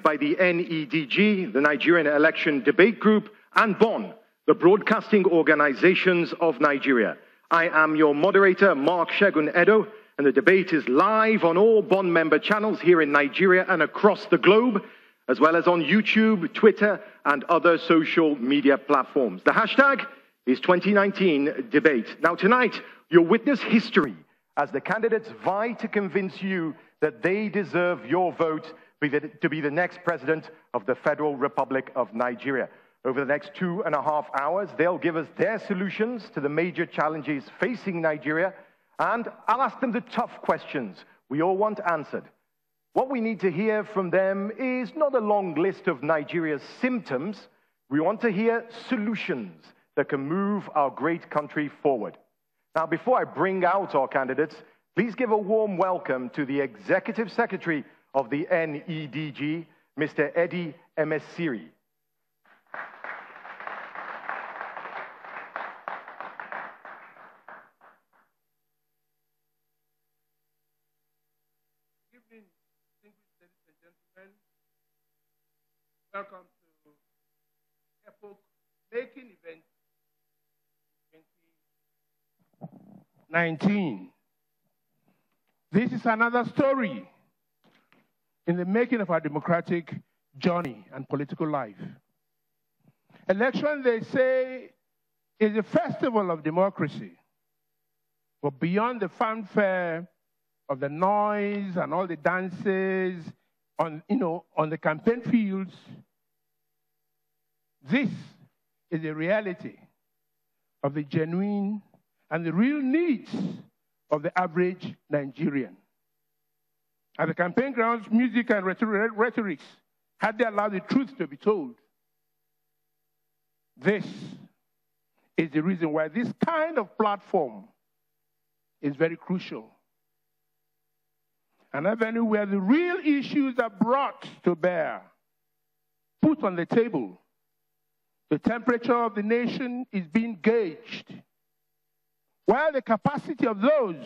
by the NEDG, the Nigerian Election Debate Group, and BON, the Broadcasting Organizations of Nigeria. I am your moderator, Mark Shegun Edo, and the debate is live on all BON member channels here in Nigeria and across the globe, as well as on YouTube, Twitter, and other social media platforms. The hashtag is 2019 Debate. Now tonight, you'll witness history as the candidates vie to convince you that they deserve your vote to be the next president of the Federal Republic of Nigeria. Over the next 2.5 hours, they'll give us their solutions to the major challenges facing Nigeria, and I'll ask them the tough questions we all want answered. What we need to hear from them is not a long list of Nigeria's symptoms. We want to hear solutions that can move our great country forward. Now, before I bring out our candidates, please give a warm welcome to the Executive Secretary of the NEDG, Mr. Eddie Emesiri. Good evening, distinguished ladies and gentlemen. Welcome to epoch-making event 2019. This is another story in the making of our democratic journey and political life. Election, they say, is a festival of democracy. But beyond the fanfare of the noise and all the dances on the campaign fields, this is the reality of the genuine and the real needs of the average Nigerian. At the campaign grounds, music and rhetorics had they allowed the truth to be told. This is the reason why this kind of platform is very crucial. An avenue where the real issues are brought to bear, put on the table. The temperature of the nation is being gauged, while the capacity of those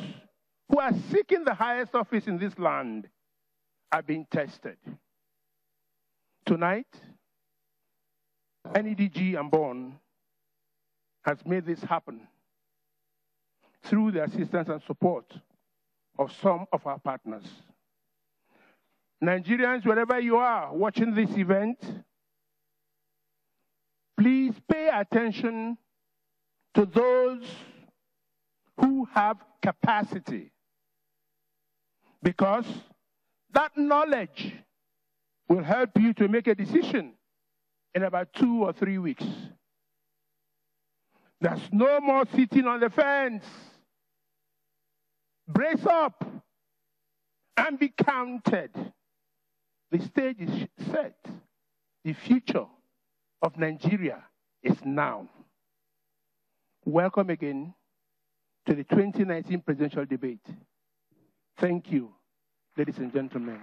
who are seeking the highest office in this land are being tested. Tonight, NEDG and BON has made this happen through the assistance and support of some of our partners. Nigerians, wherever you are watching this event, please pay attention to those who have capacity, because that knowledge will help you to make a decision in about 2 or 3 weeks. There's no more sitting on the fence. Brace up and be counted. The stage is set. The future of Nigeria is now. Welcome again to the 2019 presidential debate. Thank you, ladies and gentlemen.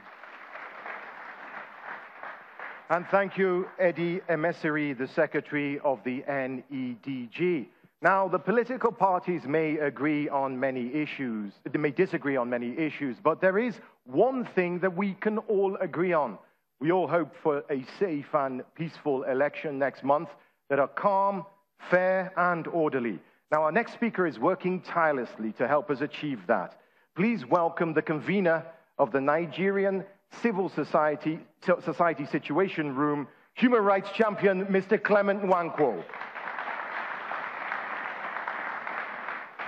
And thank you, Eddie Emesiri, the Secretary of the NEDG. Now, the political parties may agree on many issues, they may disagree on many issues, but there is one thing that we can all agree on. We all hope for a safe and peaceful election next month that are calm, fair, and orderly. Now, our next speaker is working tirelessly to help us achieve that. Please welcome the convener of the Nigerian Civil Society Situation Room, human rights champion, Mr. Clement Nwankwo.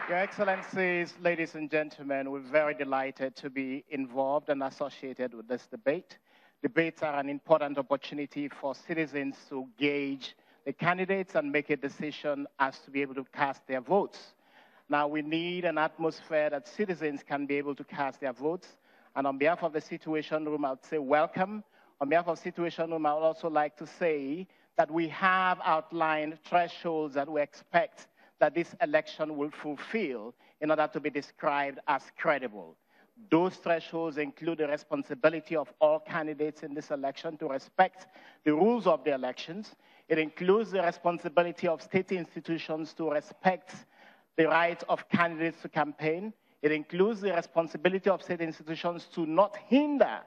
Your Excellencies, ladies and gentlemen, we're very delighted to be involved and associated with this debate. Debates are an important opportunity for citizens to gauge the candidates and make a decision as to be able to cast their votes. Now, we need an atmosphere that citizens can be able to cast their votes. And on behalf of the Situation Room, I would say welcome. On behalf of Situation Room, I would also like to say that we have outlined thresholds that we expect that this election will fulfill in order to be described as credible. Those thresholds include the responsibility of all candidates in this election to respect the rules of the elections. It includes the responsibility of state institutions to respect the right of candidates to campaign. It includes the responsibility of state institutions to not hinder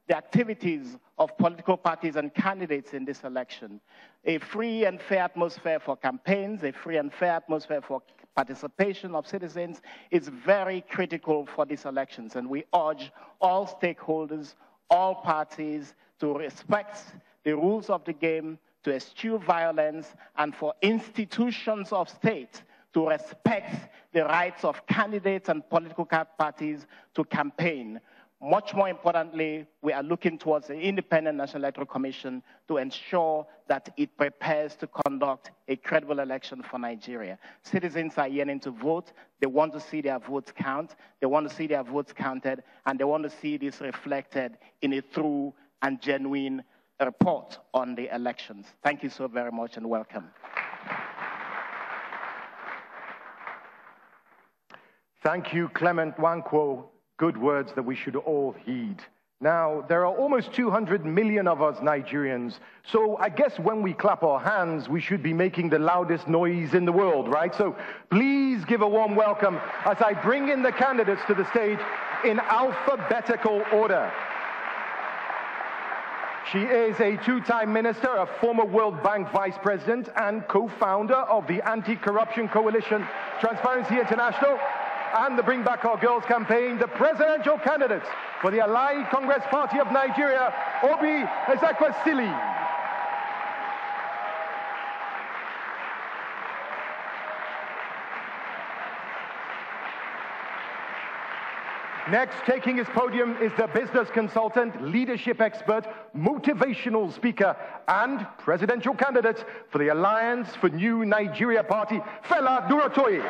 the activities of political parties and candidates in this election. A free and fair atmosphere for campaigns, a free and fair atmosphere for participation of citizens is very critical for these elections, and we urge all stakeholders, all parties to respect the rules of the game, to eschew violence, and for institutions of state to respect the rights of candidates and political parties to campaign. Much more importantly, we are looking towards the Independent National Electoral Commission to ensure that it prepares to conduct a credible election for Nigeria. Citizens are yearning to vote. They want to see their votes count. They want to see their votes counted, and they want to see this reflected in a true and genuine report on the elections. Thank you so very much and welcome. Thank you, Clement Nwankwo. Good words that we should all heed. Now, there are almost 200 million of us Nigerians, so I guess when we clap our hands, we should be making the loudest noise in the world, right? So please give a warm welcome as I bring in the candidates to the stage in alphabetical order. She is a two-time minister, a former World Bank vice president, and co-founder of the Anti-Corruption Coalition, Transparency International, and the Bring Back Our Girls campaign, the presidential candidates for the Allied Congress Party of Nigeria, Obi Ezekwesili. Next, taking his podium is the business consultant, leadership expert, motivational speaker, and presidential candidate for the Alliance for New Nigeria Party, Fela Durotoye.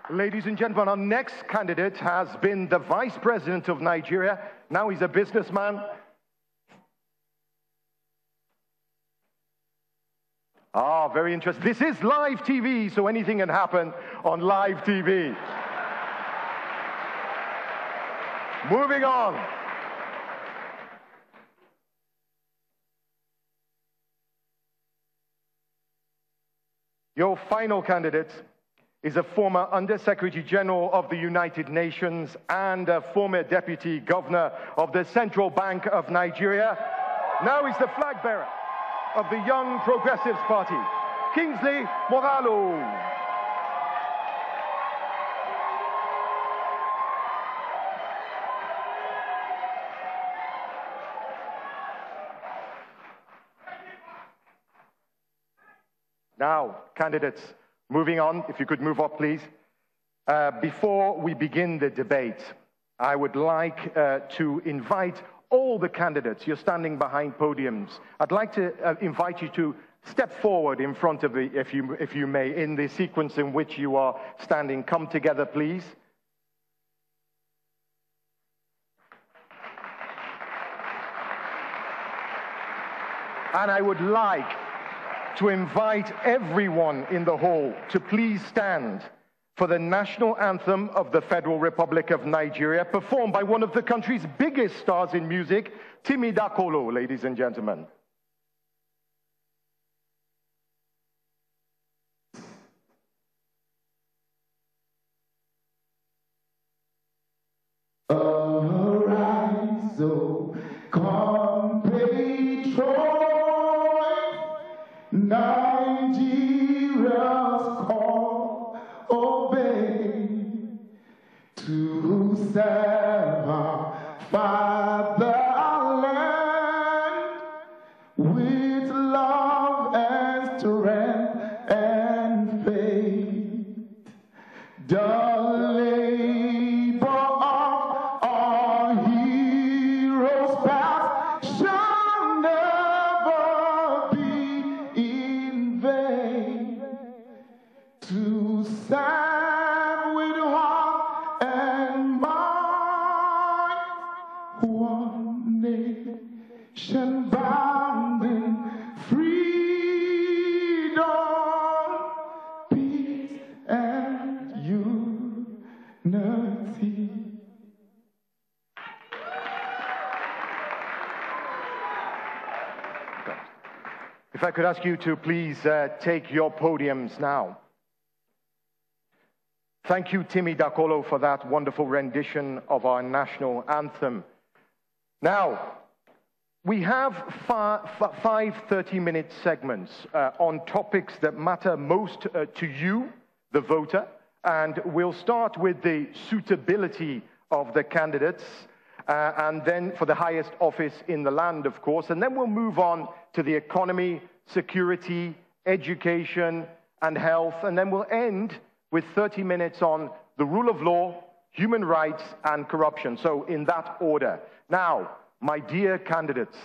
Ladies and gentlemen, our next candidate has been the Vice President of Nigeria. Now he's a businessman. Ah, very interesting. This is live TV, so anything can happen on live TV. Moving on. Your final candidate is a former Under-Secretary General of the United Nations and a former Deputy Governor of the Central Bank of Nigeria. Now he's the flag bearer of the Young Progressives Party, Kingsley Moghalu. Now, candidates, moving on, if you could move up, please. Before we begin the debate, I would like to invite all the candidates. You're standing behind podiums. I'd like to invite you to step forward in front of me, if you may, in the sequence in which you are standing. Come together, please. And I would like to invite everyone in the hall to please stand for the national anthem of the Federal Republic of Nigeria, performed by one of the country's biggest stars in music, Timi Dakolo, ladies and gentlemen. Arise, O compatriot, Nigeria's call, obey, to serve our fatherland with love and strength and faith. The labor of our heroes past shall never be in vain. To stand with heart and mind I could ask you to please take your podiums now. Thank you, Timmy Dakolo, for that wonderful rendition of our national anthem. Now, we have five 30-minute segments on topics that matter most to you, the voter, and we'll start with the suitability of the candidates, and then for the highest office in the land, of course, and then we'll move on to the economy, security, education, and health, and then we'll end with 30 minutes on the rule of law, human rights, and corruption. So in that order. Now, my dear candidates,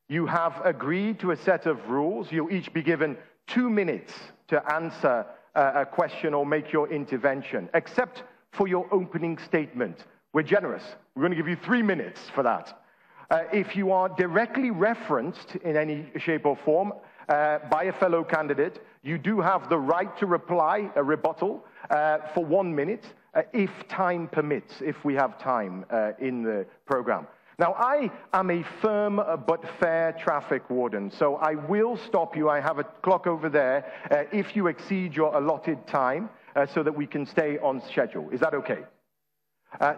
you have agreed to a set of rules. You'll each be given 2 minutes to answer a question or make your intervention, except for your opening statement. We're generous. We're going to give you 3 minutes for that. If you are directly referenced in any shape or form by a fellow candidate, you do have the right to reply, a rebuttal, for 1 minute, if time permits, if we have time in the program. Now, I am a firm but fair traffic warden, so I will stop you. I have a clock over there if you exceed your allotted time so that we can stay on schedule. Is that okay?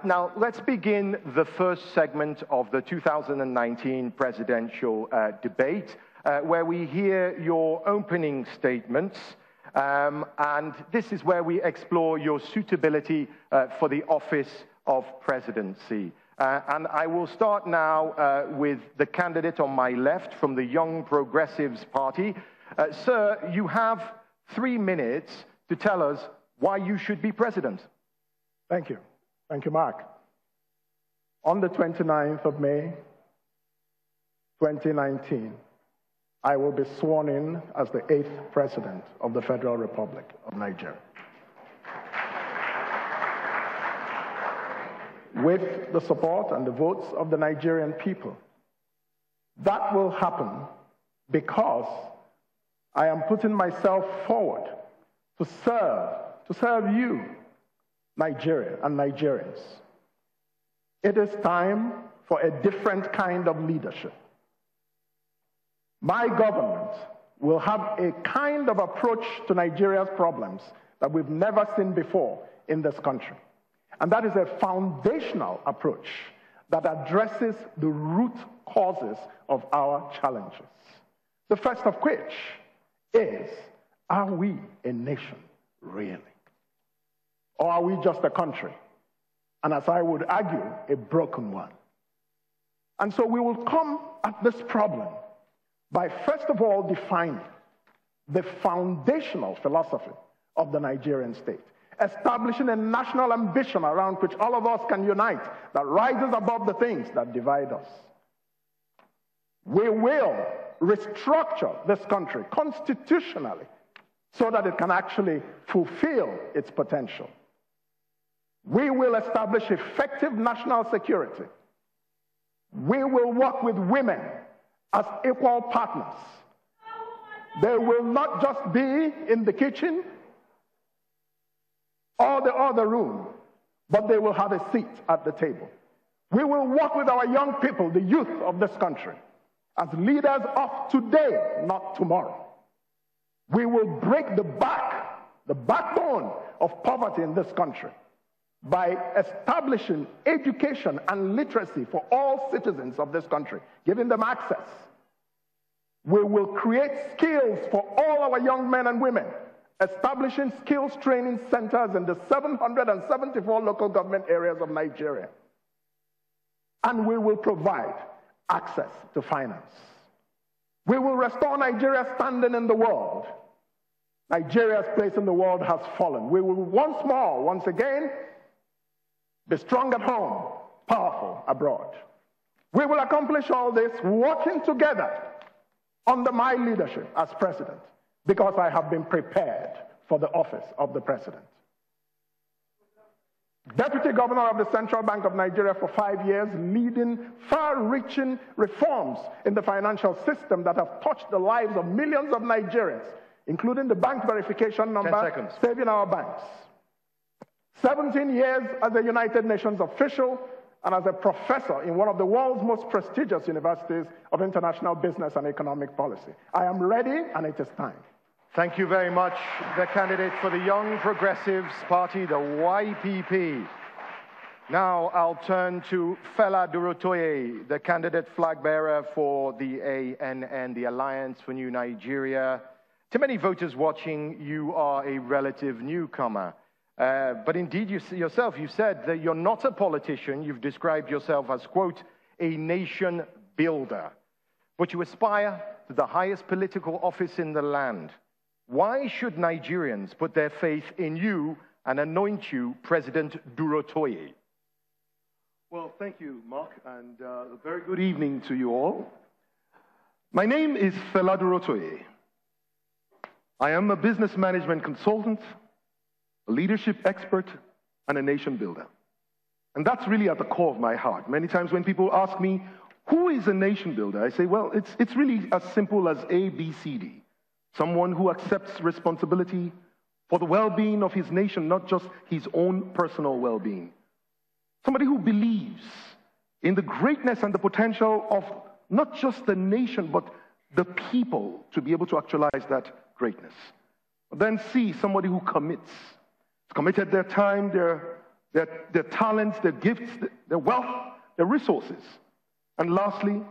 Now, let's begin the first segment of the 2019 presidential debate, where we hear your opening statements, and this is where we explore your suitability for the office of presidency. And I will start now with the candidate on my left from the Young Progressives Party. Sir, you have 3 minutes to tell us why you should be president. Thank you. Thank you, Mark. On the 29th of May, 2019, I will be sworn in as the 8th President of the Federal Republic of Nigeria. With the support and the votes of the Nigerian people. That will happen because I am putting myself forward to serve you, Nigeria and Nigerians. It is time for a different kind of leadership. My government will have a kind of approach to Nigeria's problems that we've never seen before in this country. And that is a foundational approach that addresses the root causes of our challenges. The first of which is, are we a nation, really? Or are we just a country? And as I would argue, a broken one. And so we will come at this problem by first of all defining the foundational philosophy of the Nigerian state, establishing a national ambition around which all of us can unite, that rises above the things that divide us. We will restructure this country constitutionally so that it can actually fulfill its potential. We will establish effective national security. We will work with women as equal partners. They will not just be in the kitchen or the other room, but they will have a seat at the table. We will work with our young people, the youth of this country, as leaders of today, not tomorrow. We will break the backbone of poverty in this country by establishing education and literacy for all citizens of this country, giving them access. We will create skills for all our young men and women, establishing skills training centers in the 774 local government areas of Nigeria. And we will provide access to finance. We will restore Nigeria's standing in the world. Nigeria's place in the world has fallen. We will once again, be strong at home, powerful abroad. We will accomplish all this working together under my leadership as president, because I have been prepared for the office of the president. Deputy Governor of the Central Bank of Nigeria for 5 years, leading far-reaching reforms in the financial system that have touched the lives of millions of Nigerians, including the bank verification number, saving our banks. 17 years as a United Nations official, and as a professor in one of the world's most prestigious universities of international business and economic policy. I am ready, and it is time. Thank you very much, the candidate for the Young Progressives Party, the YPP. Now I'll turn to Fela Durotoye, the candidate flag bearer for the ANN, the Alliance for New Nigeria. To many voters watching, you are a relative newcomer. But indeed, yourself, you said that you're not a politician. You've described yourself as, quote, a nation builder. But you aspire to the highest political office in the land. Why should Nigerians put their faith in you and anoint you President Durotoye? Well, thank you, Mark, and a very good evening to you all. My name is Fela Durotoye. I am a business management consultant, a leadership expert, and a nation builder. And that's really at the core of my heart. Many times when people ask me, who is a nation builder? I say, well, it's really as simple as A, B, C, D. Someone who accepts responsibility for the well-being of his nation, not just his own personal well-being. Somebody who believes in the greatness and the potential of not just the nation, but the people to be able to actualize that greatness. Then C, somebody who commits. Committed their time, their talents, their gifts, their wealth, their resources. And lastly,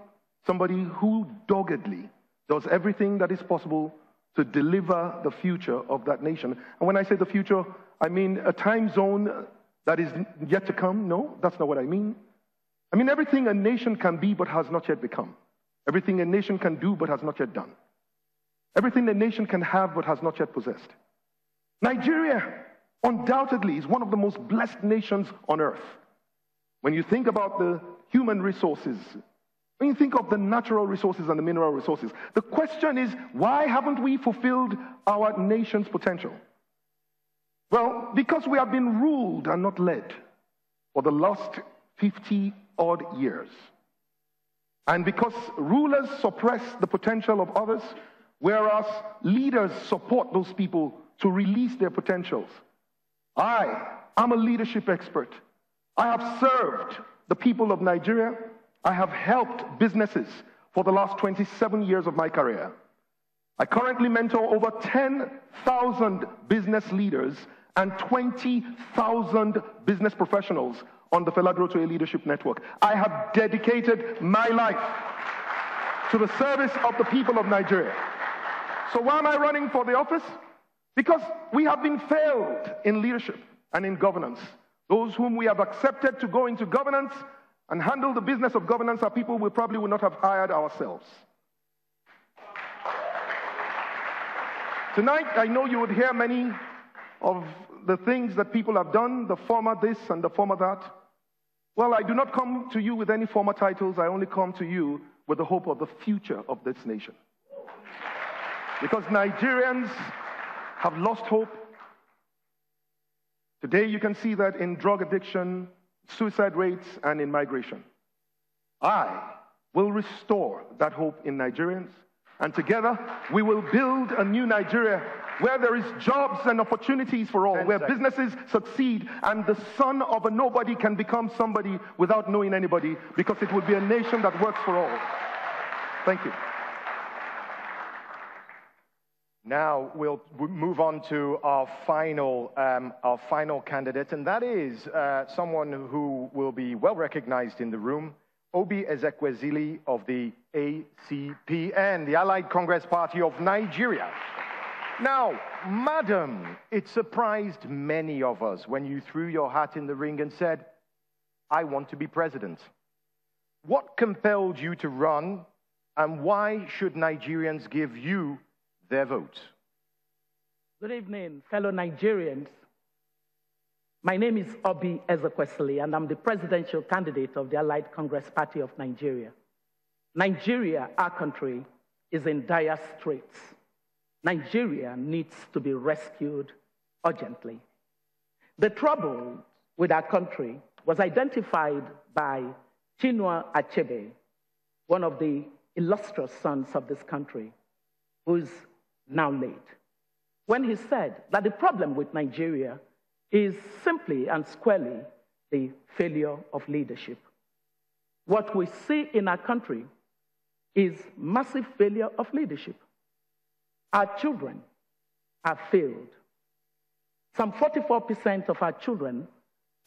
somebody who doggedly does everything that is possible to deliver the future of that nation. And when I say the future, I mean a time zone that is yet to come. No, that's not what I mean. I mean everything a nation can be but has not yet become. Everything a nation can do but has not yet done. Everything a nation can have but has not yet possessed. Nigeria undoubtedly is one of the most blessed nations on earth. When you think about the human resources, when you think of the natural resources and the mineral resources, the question is, why haven't we fulfilled our nation's potential? Well, because we have been ruled and not led for the last 50-odd years. And because rulers suppress the potential of others, whereas leaders support those people to release their potentials. I am a leadership expert. I have served the people of Nigeria. I have helped businesses for the last 27 years of my career. I currently mentor over 10,000 business leaders and 20,000 business professionals on the Fela Durotoye Leadership Network. I have dedicated my life to the service of the people of Nigeria. So why am I running for the office? Because we have been failed in leadership and in governance. Those whom we have accepted to go into governance and handle the business of governance are people we probably would not have hired ourselves. Tonight, I know you would hear many of the things that people have done, the former this and the former that. Well, I do not come to you with any former titles. I only come to you with the hope of the future of this nation. Because Nigerians have lost hope. Today, you can see that in drug addiction, suicide rates, and in migration. I will restore that hope in Nigerians, and together we will build a new Nigeria where there is jobs and opportunities for all, where businesses succeed, and the son of a nobody can become somebody without knowing anybody, because it will be a nation that works for all. Thank you. Now we'll move on to our final candidate, and that is someone who will be well recognized in the room, Obi Ezekwesili of the ACPN, the Allied Congress Party of Nigeria. Now, madam, it surprised many of us when you threw your hat in the ring and said, I want to be president. What compelled you to run, and why should Nigerians give you their vote? Good evening, fellow Nigerians. My name is Obi Ezekwesili, and I'm the presidential candidate of the Allied Congress Party of Nigeria. Nigeria, our country, is in dire straits. Nigeria needs to be rescued urgently. The trouble with our country was identified by Chinua Achebe, one of the illustrious sons of this country, who's now late, when he said that the problem with Nigeria is simply and squarely the failure of leadership. what we see in our country is massive failure of leadership. Our children have failed. Some 44% of our children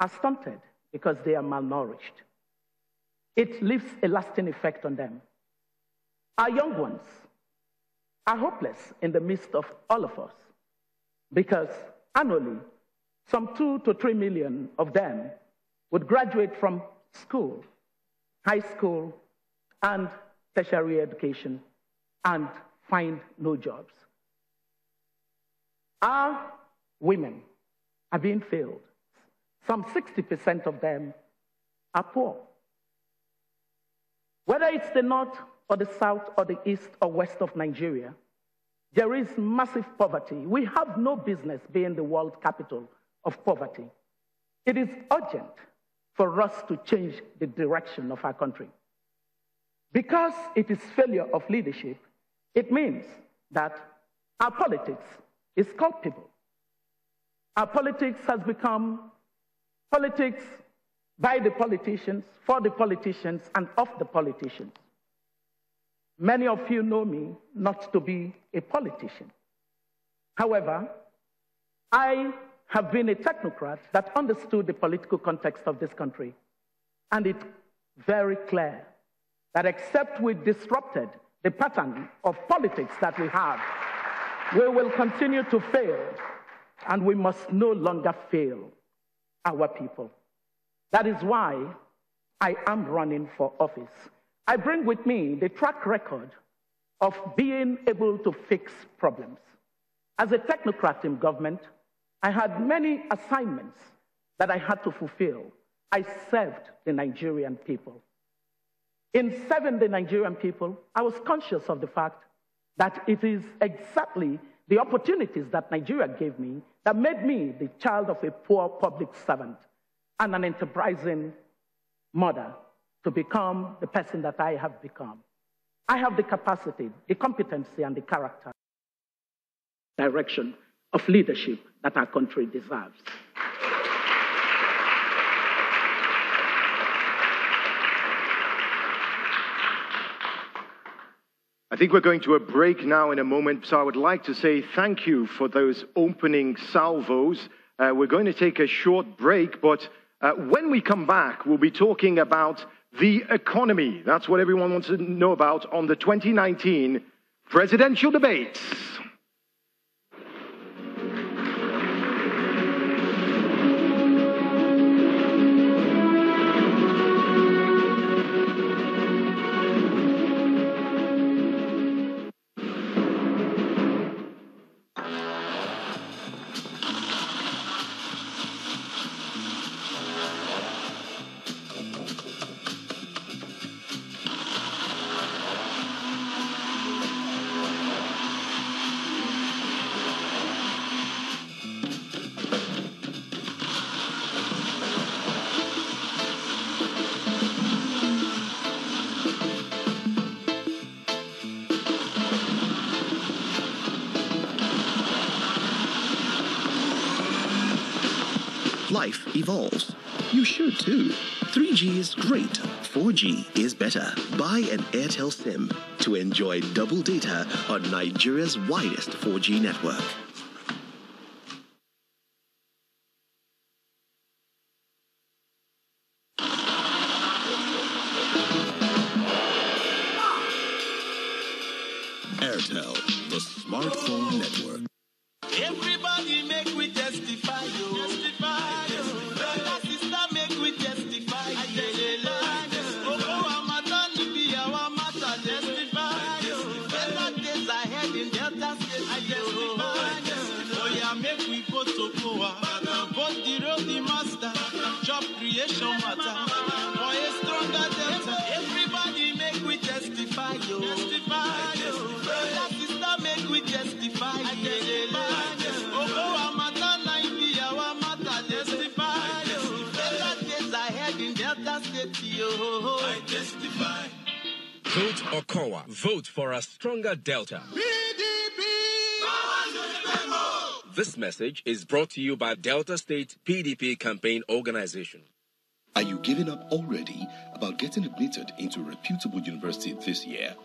are stunted because they are malnourished. It leaves a lasting effect on them. Our young ones are hopeless in the midst of all of us because annually, some 2 to 3 million of them would graduate from school, high school, and tertiary education and find no jobs. Our women are being failed. Some 60% of them are poor. Whether it's the north or the south or the east or west of Nigeria, there is massive poverty. We have no business being the world capital of poverty. It is urgent for us to change the direction of our country. Because it is failure of leadership, it means that our politics is culpable. Our politics has become politics by the politicians, for the politicians, and of the politicians. Many of you know me not to be a politician. However, I have been a technocrat that understood the political context of this country. And it's very clear that except we disrupted the pattern of politics that we have, we will continue to fail, and we must no longer fail our people. That is why I am running for office. I bring with me the track record of being able to fix problems. As a technocrat in government, I had many assignments that I had to fulfill. I served the Nigerian people. In serving the Nigerian people, I was conscious of the fact that it is exactly the opportunities that Nigeria gave me that made me the child of a poor public servant and an enterprising mother to become the person that I have become. I have the capacity, the competency, and the character, direction of leadership that our country deserves. I think we're going to a break now in a moment, so I would like to say thank you for those opening salvos. We're going to take a short break, but when we come back, we'll be talking about the economy. That's what everyone wants to know about on the 2019 presidential debates. Life evolves. You should too. 3G is great. 4G is better. Buy an Airtel SIM to enjoy double data on Nigeria's widest 4G network. Airtel, the smartphone network. Everybody make we testify, yo. Testify, yo. Brother, sister, make we testify. Better days ahead in Delta State. Oh yeah, make we go to Goa. Vote the road, the master. Job creation matter. For a stronger Delta. Everybody make we testify, yo. Testify, yo. Brother, sister, make we testify. I testify. Vote Okowa. Vote for a stronger Delta. PDP! This message is brought to you by Delta State PDP Campaign Organization. Are you giving up already about getting admitted into a reputable university this year?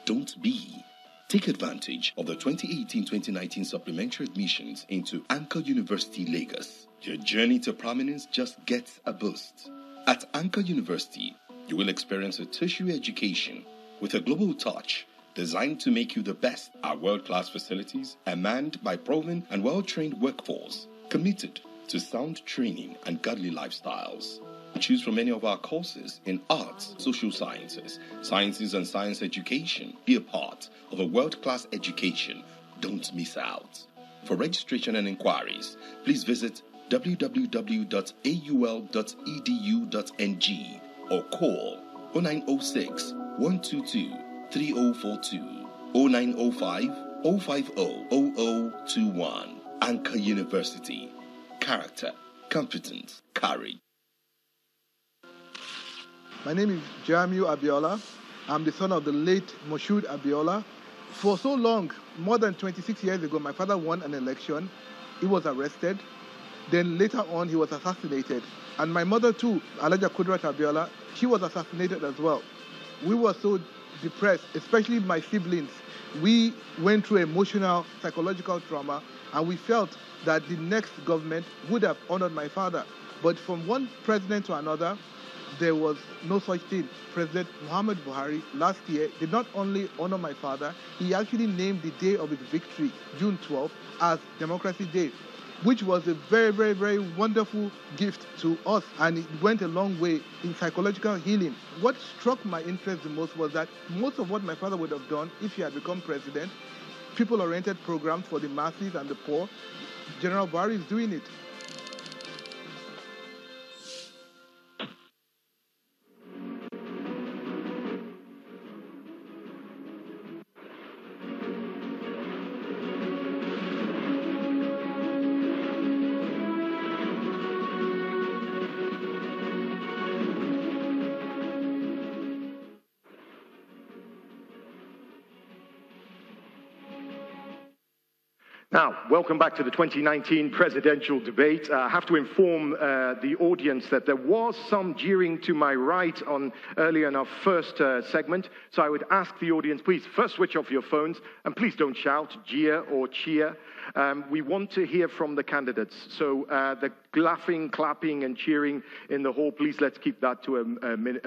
Don't be. Take advantage of the 2018-2019 supplementary admissions into Anchor University, Lagos. Your journey to prominence just gets a boost. At Anchor University, you will experience a tertiary education with a global touch designed to make you the best. Our world-class facilities are manned by proven and well-trained workforce committed to sound training and godly lifestyles. Choose from any of our courses in arts, social sciences, sciences and science education. Be a part of a world-class education. Don't miss out. For registration and inquiries, please visit www.aul.edu.ng or call 0906 122 3042 0905 050 0021. Anchor University. Character, competence, courage. My name is Jamiu Abiola. I'm the son of the late Moshood Abiola. For so long, more than 26 years ago, my father won an election. He was arrested. Then later on, he was assassinated. And my mother too, Alaja Kudrat Abiola, she was assassinated as well. We were so depressed, especially my siblings. We went through emotional, psychological trauma, and we felt that the next government would have honored my father. But from one president to another, there was no such thing. President Muhammad Buhari last year did not only honor my father, he actually named the day of his victory, June 12th, as Democracy Day, which was a very, very, very wonderful gift to us, and it went a long way in psychological healing. What struck my interest the most was that most of what my father would have done if he had become president, people-oriented programs for the masses and the poor, General Buhari is doing it. Now, welcome back to the 2019 presidential debate. I have to inform the audience that there was some jeering to my right earlier in our first segment. So I would ask the audience, please first switch off your phones and please don't shout, jeer or cheer. We want to hear from the candidates. So the laughing, clapping and cheering in the hall, please let's keep that to a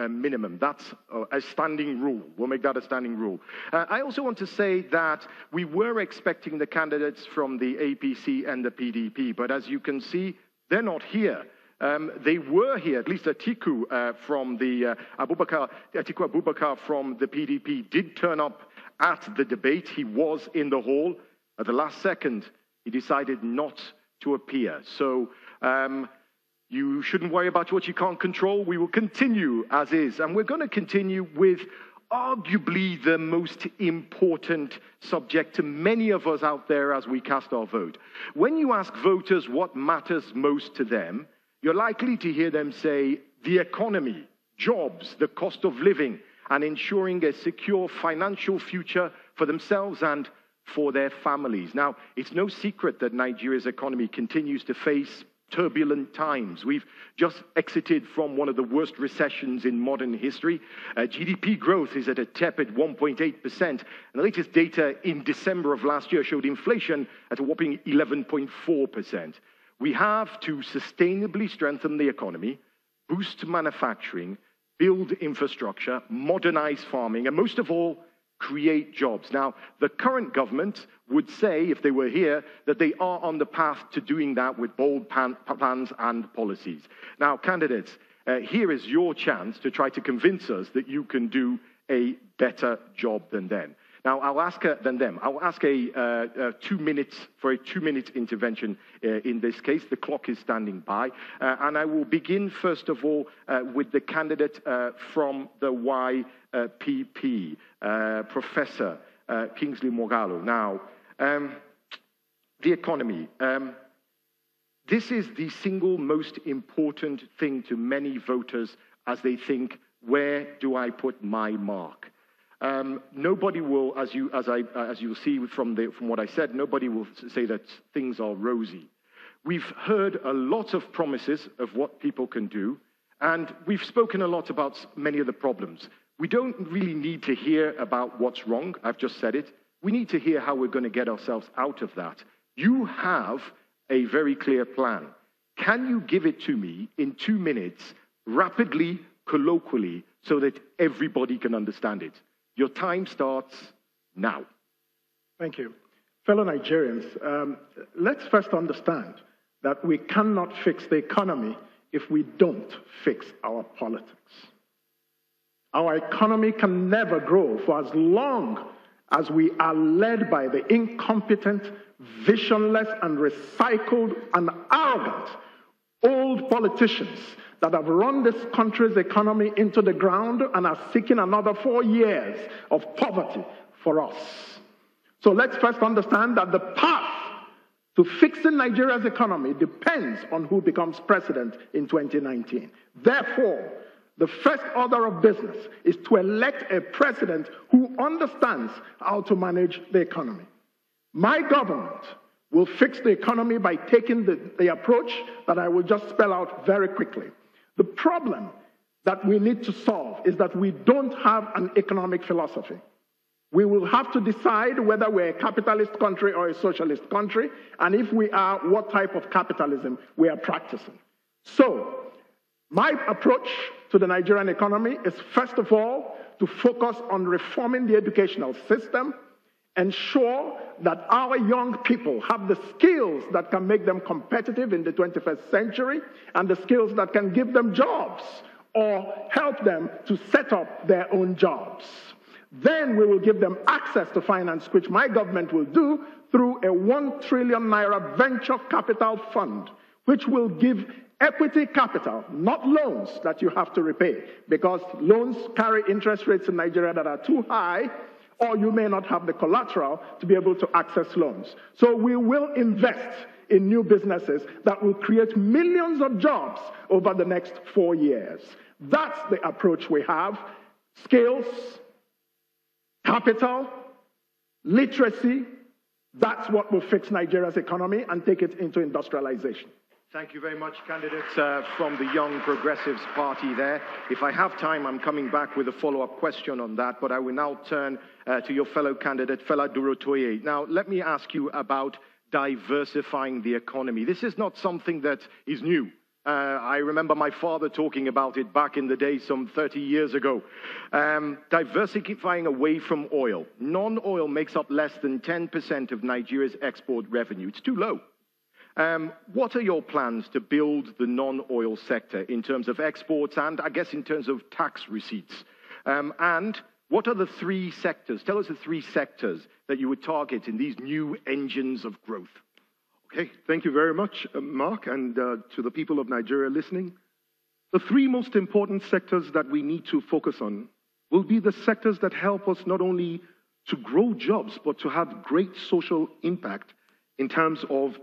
minimum. That's a standing rule. We'll make that a standing rule. I also want to say that we were expecting the candidates from the APC and the PDP, but as you can see, they're not here. They were here, at least Atiku from the Atiku Abubakar from the PDP did turn up at the debate. He was in the hall. At the last second, he decided not to appear. So you shouldn't worry about what you can't control. We will continue as is. And we're going to continue with arguably the most important subject to many of us out there as we cast our vote. When you ask voters what matters most to them, you're likely to hear them say the economy, jobs, the cost of living, and ensuring a secure financial future for themselves and for their families. Now, it's no secret that Nigeria's economy continues to face turbulent times. We've just exited from one of the worst recessions in modern history. GDP growth is at a tepid 1.8%. And the latest data in December of last year showed inflation at a whopping 11.4%. We have to sustainably strengthen the economy, boost manufacturing, build infrastructure, modernize farming, and most of all, create jobs. Now, the current government would say, if they were here, that they are on the path to doing that with bold plans and policies. Now, candidates, here is your chance to try to convince us that you can do a better job than them. Now, I'll ask a 2 minutes for a 2-minute intervention in this case. The clock is standing by. And I will begin, first of all, with the candidate from the YPP, Professor Kingsley Moghalu. Now, the economy. This is the single most important thing to many voters as they think, where do I put my mark? Nobody will, as you'll see from what I said, nobody will say that things are rosy. We've heard a lot of promises of what people can do, And we've spoken a lot about many of the problems. We don't really need to hear about what's wrong. I've just said it. We need to hear how we're going to get ourselves out of that. You have a very clear plan. Can you give it to me in 2 minutes, rapidly, colloquially, so that everybody can understand it? Your time starts now. Thank you. Fellow Nigerians, let's first understand that we cannot fix the economy if we don't fix our politics. Our economy can never grow for as long as we are led by the incompetent, visionless, and recycled and arrogant old politicians that have run this country's economy into the ground and are seeking another 4 years of poverty for us. So let's first understand that the path to fixing Nigeria's economy depends on who becomes president in 2019. Therefore, the first order of business is to elect a president who understands how to manage the economy. My government will fix the economy by taking the approach that I will just spell out very quickly. The problem that we need to solve is that we don't have an economic philosophy. We will have to decide whether we're a capitalist country or a socialist country, and if we are, what type of capitalism we are practicing. So, my approach to the Nigerian economy is, first of all, to focus on reforming the educational system, ensure that our young people have the skills that can make them competitive in the 21st century, and the skills that can give them jobs or help them to set up their own jobs. Then we will give them access to finance, which my government will do through a 1 trillion naira venture capital fund, which will give equity capital, not loans that you have to repay, because loans carry interest rates in Nigeria that are too high, or you may not have the collateral to be able to access loans. So we will invest in new businesses that will create millions of jobs over the next 4 years. That's the approach we have. Skills, capital, literacy, that's what will fix Nigeria's economy and take it into industrialization. Thank you very much, candidates from the Young Progressives Party there. If I have time, I'm coming back with a follow-up question on that, but I will now turn to your fellow candidate, Fela Durotoye. Now, let me ask you about diversifying the economy. This is not something that is new. I remember my father talking about it back in the day, some 30 years ago. Diversifying away from oil. Non-oil makes up less than 10% of Nigeria's export revenue. It's too low. What are your plans to build the non-oil sector in terms of exports and, I guess, in terms of tax receipts? And what are the 3 sectors? Tell us the 3 sectors that you would target in these new engines of growth. Okay, thank you very much, Mark, and to the people of Nigeria listening. The 3 most important sectors that we need to focus on will be the sectors that help us not only to grow jobs, but to have great social impact in terms of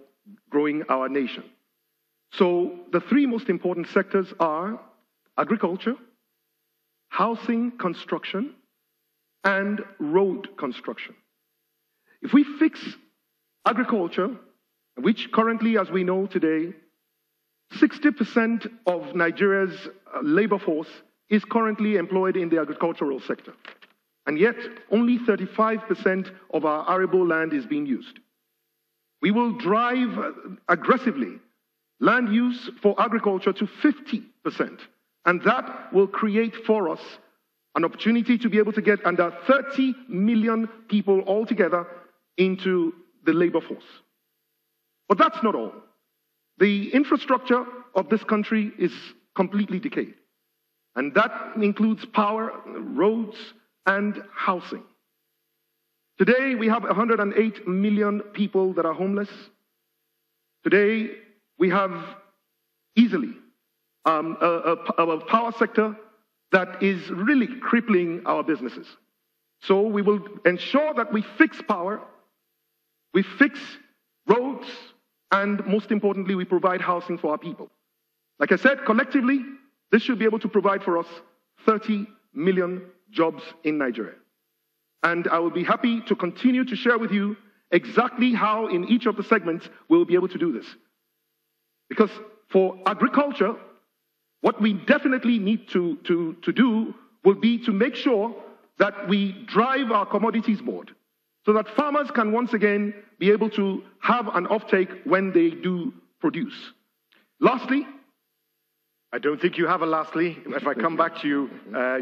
growing our nation. So the 3 most important sectors are agriculture, housing construction, and road construction. If we fix agriculture, which currently, as we know today, 60% of Nigeria's labor force is currently employed in the agricultural sector. And yet, only 35% of our arable land is being used. We will drive aggressively land use for agriculture to 50%. And that will create for us an opportunity to be able to get under 30 million people altogether into the labor force. But that's not all. The infrastructure of this country is completely decayed. And that includes power, roads, and housing. Today, we have 108 million people that are homeless. Today, we have easily a power sector that is really crippling our businesses. So we will ensure that we fix power, we fix roads, and most importantly, we provide housing for our people. Like I said, collectively, this should be able to provide for us 30 million jobs in Nigeria. And I will be happy to continue to share with you exactly how in each of the segments we'll be able to do this. Because for agriculture, What we definitely need to do will be to make sure that we drive our commodities board so that farmers can once again be able to have an offtake when they do produce. Lastly, I don't think you have a lastly. If I come back to you,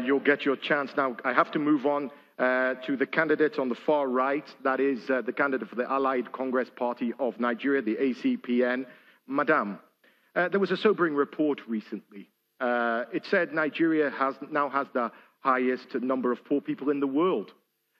you'll get your chance. Now, I have to move on to the candidate on the far right. That is the candidate for the Allied Congress Party of Nigeria, the ACPN. Madam, there was a sobering report recently. It said Nigeria now has the highest number of poor people in the world.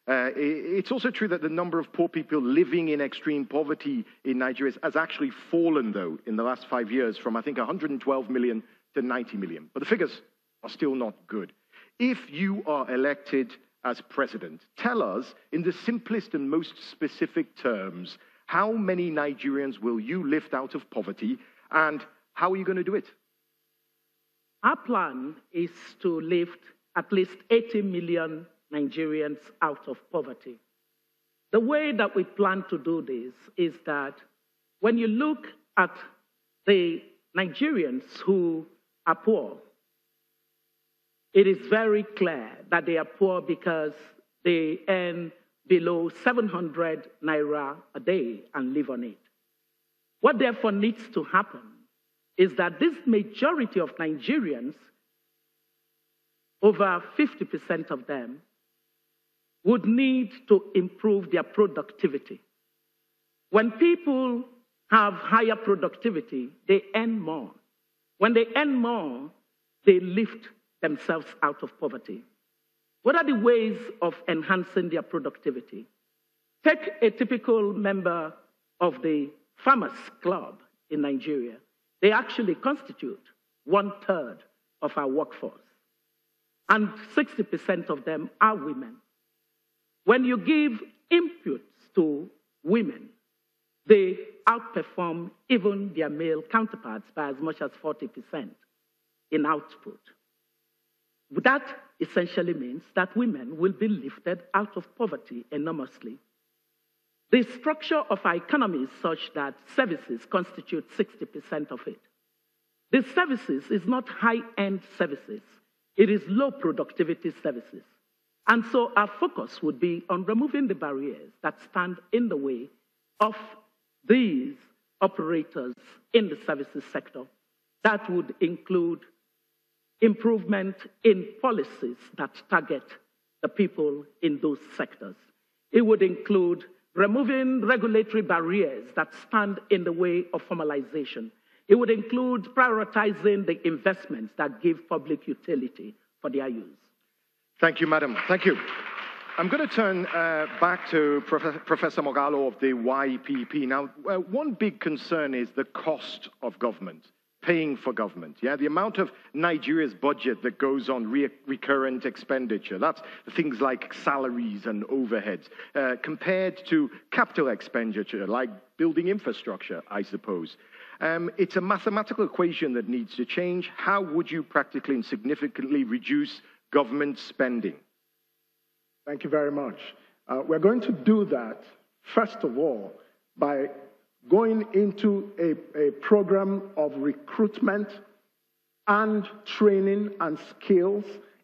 It's also true that the number of poor people living in extreme poverty in Nigeria has actually fallen, though, in the last 5 years from, I think, 112 million to 90 million. But the figures are still not good. If you are elected as president, tell us, in the simplest and most specific terms, how many Nigerians will you lift out of poverty, and how are you going to do it? Our plan is to lift at least 80 million Nigerians out of poverty. The way that we plan to do this is that when you look at the Nigerians who are poor, it is very clear that they are poor because they earn below 700 naira a day and live on it. What therefore needs to happen is that this majority of Nigerians, over 50% of them, would need to improve their productivity. When people have higher productivity, they earn more. When they earn more, they lift themselves out of poverty. What are the ways of enhancing their productivity? Take a typical member of the Farmers Club in Nigeria. They actually constitute 1/3 of our workforce, and 60% of them are women. When you give inputs to women, they outperform even their male counterparts by as much as 40% in output. That essentially means that women will be lifted out of poverty enormously. The structure of our economy is such that services constitute 60% of it. The services is not high-end services. It is low productivity services. And so our focus would be on removing the barriers that stand in the way of these operators in the services sector. That would include improvement in policies that target the people in those sectors. It would include removing regulatory barriers that stand in the way of formalization. It would include prioritizing the investments that give public utility for their use. Thank you, Madam. Thank you. I'm going to turn back to Professor Moghalu of the YPP. Now, one big concern is the cost of government, paying for government. Yeah, the amount of Nigeria's budget that goes on recurrent expenditure. That's things like salaries and overheads, compared to capital expenditure, like building infrastructure, I suppose. It's a mathematical equation that needs to change. How would you practically and significantly reduce government spending? Thank you very much. We're going to do that, first of all, by going into a program of recruitment and training and skills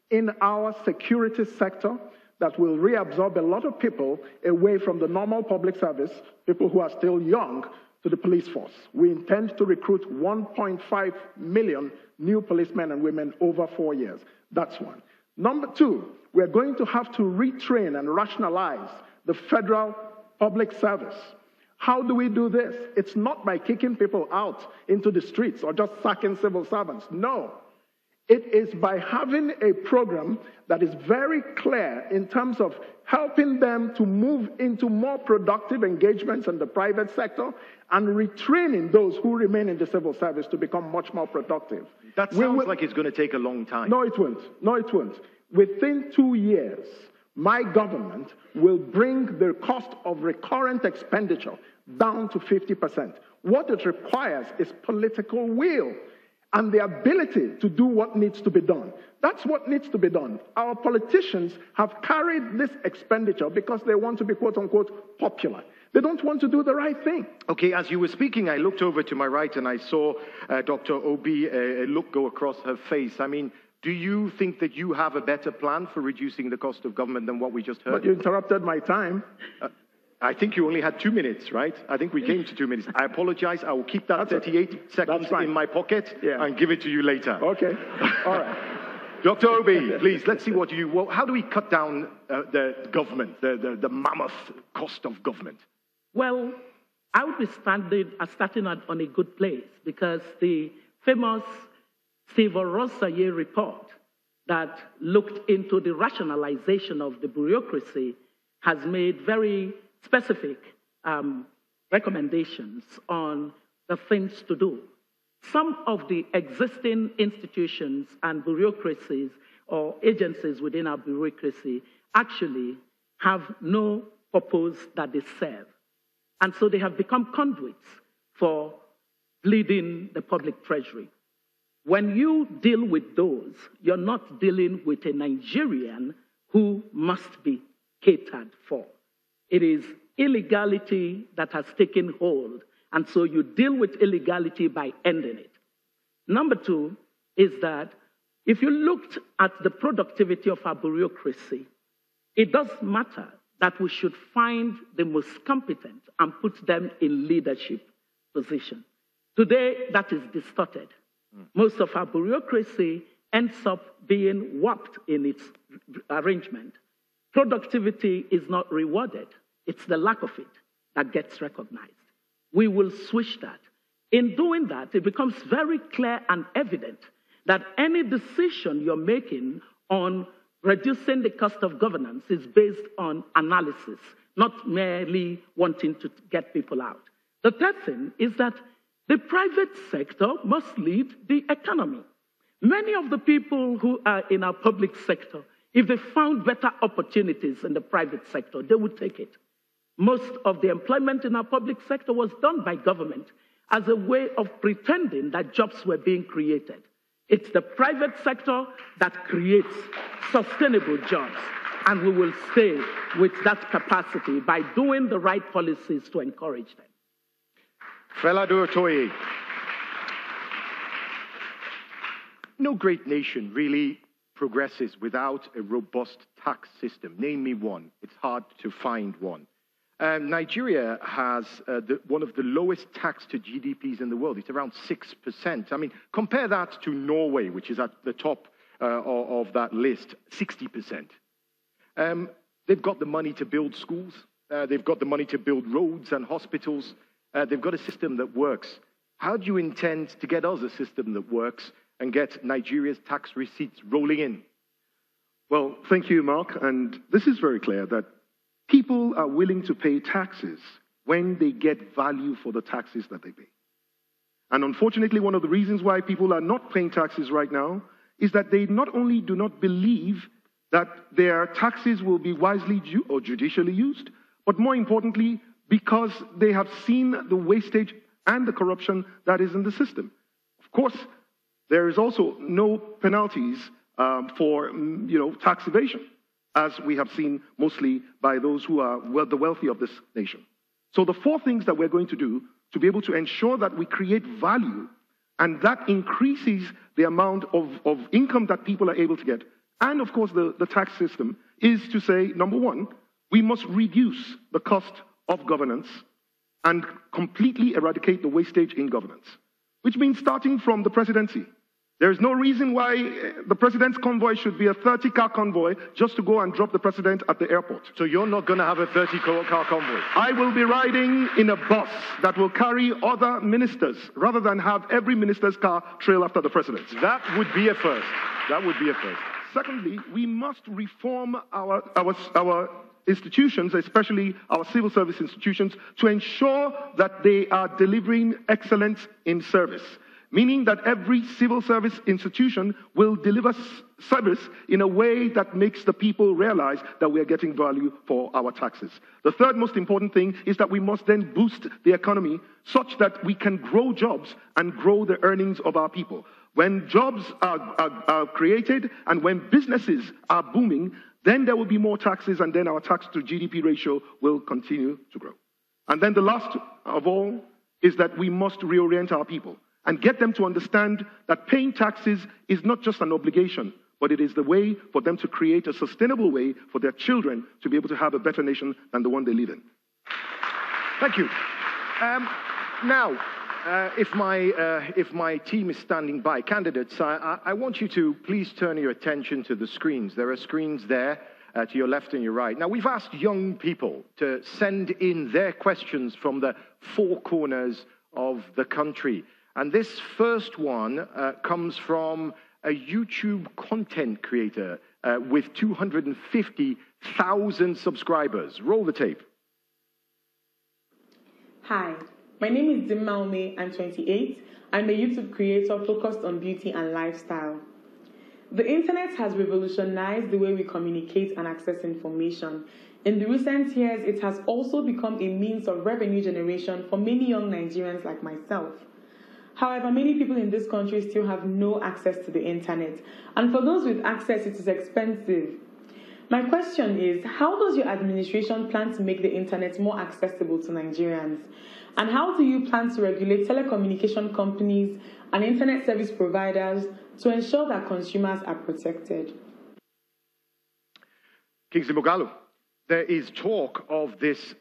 in our security sector that will reabsorb a lot of people away from the normal public service, people who are still young, to the police force. We intend to recruit 1.5 million new policemen and women over 4 years. That's one. Number two, we're going to have to retrain and rationalize the federal public service. How do we do this? It's not by kicking people out into the streets or just sacking civil servants. No. It is by having a program that is very clear in terms of helping them to move into more productive engagements in the private sector and retraining those who remain in the civil service to become much more productive. That sounds like it's going to take a long time. No, it won't. No, it won't. Within 2 years, my government will bring the cost of recurrent expenditure down to 50%. What it requires is political will and the ability to do what needs to be done. That's what needs to be done. Our politicians have carried this expenditure because they want to be, quote unquote, popular. They don't want to do the right thing. Okay, as you were speaking, I looked over to my right and I saw Dr. Obi, a look go across her face. I mean, do you think that you have a better plan for reducing the cost of government than what we just heard? But you interrupted my time. I think you only had 2 minutes, right? I think we came to 2 minutes. I apologize. I will keep that 38 seconds in my pocket and give it to you later. Okay. All right. Dr. Obi, please, let's see how do we cut down the government, the mammoth cost of government? Well, I would be starting on a good place, because the famous Steve Oronsaye report that looked into the rationalization of the bureaucracy has made very specific recommendations on the things to do. Some of the existing institutions and bureaucracies or agencies within our bureaucracy actually have no purpose that they serve. And so they have become conduits for bleeding the public treasury. When you deal with those, you're not dealing with a Nigerian who must be catered for. It is illegality that has taken hold, and so you deal with illegality by ending it. Number two is that if you looked at the productivity of our bureaucracy, it does matter that we should find the most competent and put them in leadership position. Today, that is distorted. Most of our bureaucracy ends up being warped in its arrangement. Productivity is not rewarded. It's the lack of it that gets recognized. We will switch that. In doing that, it becomes very clear and evident that any decision you're making on reducing the cost of governance is based on analysis, not merely wanting to get people out. The third thing is that the private sector must lead the economy. Many of the people who are in our public sector, if they found better opportunities in the private sector, they would take it. Most of the employment in our public sector was done by government as a way of pretending that jobs were being created. It's the private sector that creates sustainable jobs, and we will stay with that capacity by doing the right policies to encourage them. Fela Durotoye. No great nation really progresses without a robust tax system. Name me one. It's hard to find one. Nigeria has one of the lowest tax to GDPs in the world. It's around 6%. I mean, compare that to Norway, which is at the top of that list, 60%. They've got the money to build schools. They've got the money to build roads and hospitals. They've got a system that works. How do you intend to get us a system that works and get Nigeria's tax receipts rolling in? Well, thank you, Mark. And this is very clear that people are willing to pay taxes when they get value for the taxes that they pay. And unfortunately, one of the reasons why people are not paying taxes right now is that they not only do not believe that their taxes will be wisely or judicially used, but more importantly, because they have seen the wastage and the corruption that is in the system. Of course, there is also no penalties for tax evasion, as we have seen mostly by those who are the wealthy of this nation. So the four things that we're going to do to be able to ensure that we create value and that increases the amount of income that people are able to get, and of course the tax system, is to say, number one, we must reduce the cost of governance and completely eradicate the wastage in governance, which means starting from the presidency. There is no reason why the president's convoy should be a 30-car convoy just to go and drop the president at the airport. So you're not going to have a 30-car convoy? I will be riding in a bus that will carry other ministers rather than have every minister's car trail after the president. That would be a first. That would be a first. Secondly, we must reform our institutions, especially our civil service institutions, to ensure that they are delivering excellence in service. Meaning that every civil service institution will deliver service in a way that makes the people realize that we are getting value for our taxes. The third most important thing is that we must then boost the economy such that we can grow jobs and grow the earnings of our people. When jobs are created and when businesses are booming, then there will be more taxes and then our tax to GDP ratio will continue to grow. And then the last of all is that we must reorient our people and get them to understand that paying taxes is not just an obligation, but it is the way for them to create a sustainable way for their children to be able to have a better nation than the one they live in. Thank you. Now, if my team is standing by, candidates, I want you to please turn your attention to the screens. There are screens there to your left and your right. Now, we've asked young people to send in their questions from the four corners of the country. And this first one comes from a YouTube content creator with 250,000 subscribers. Roll the tape. Hi, my name is Dimaume. I'm 28. I'm a YouTube creator focused on beauty and lifestyle. The internet has revolutionized the way we communicate and access information. In the recent years, it has also become a means of revenue generation for many young Nigerians like myself. However, many people in this country still have no access to the internet. And for those with access, it is expensive. My question is, how does your administration plan to make the internet more accessible to Nigerians? And how do you plan to regulate telecommunication companies and internet service providers to ensure that consumers are protected? Kingsley Moghalu, there is talk of this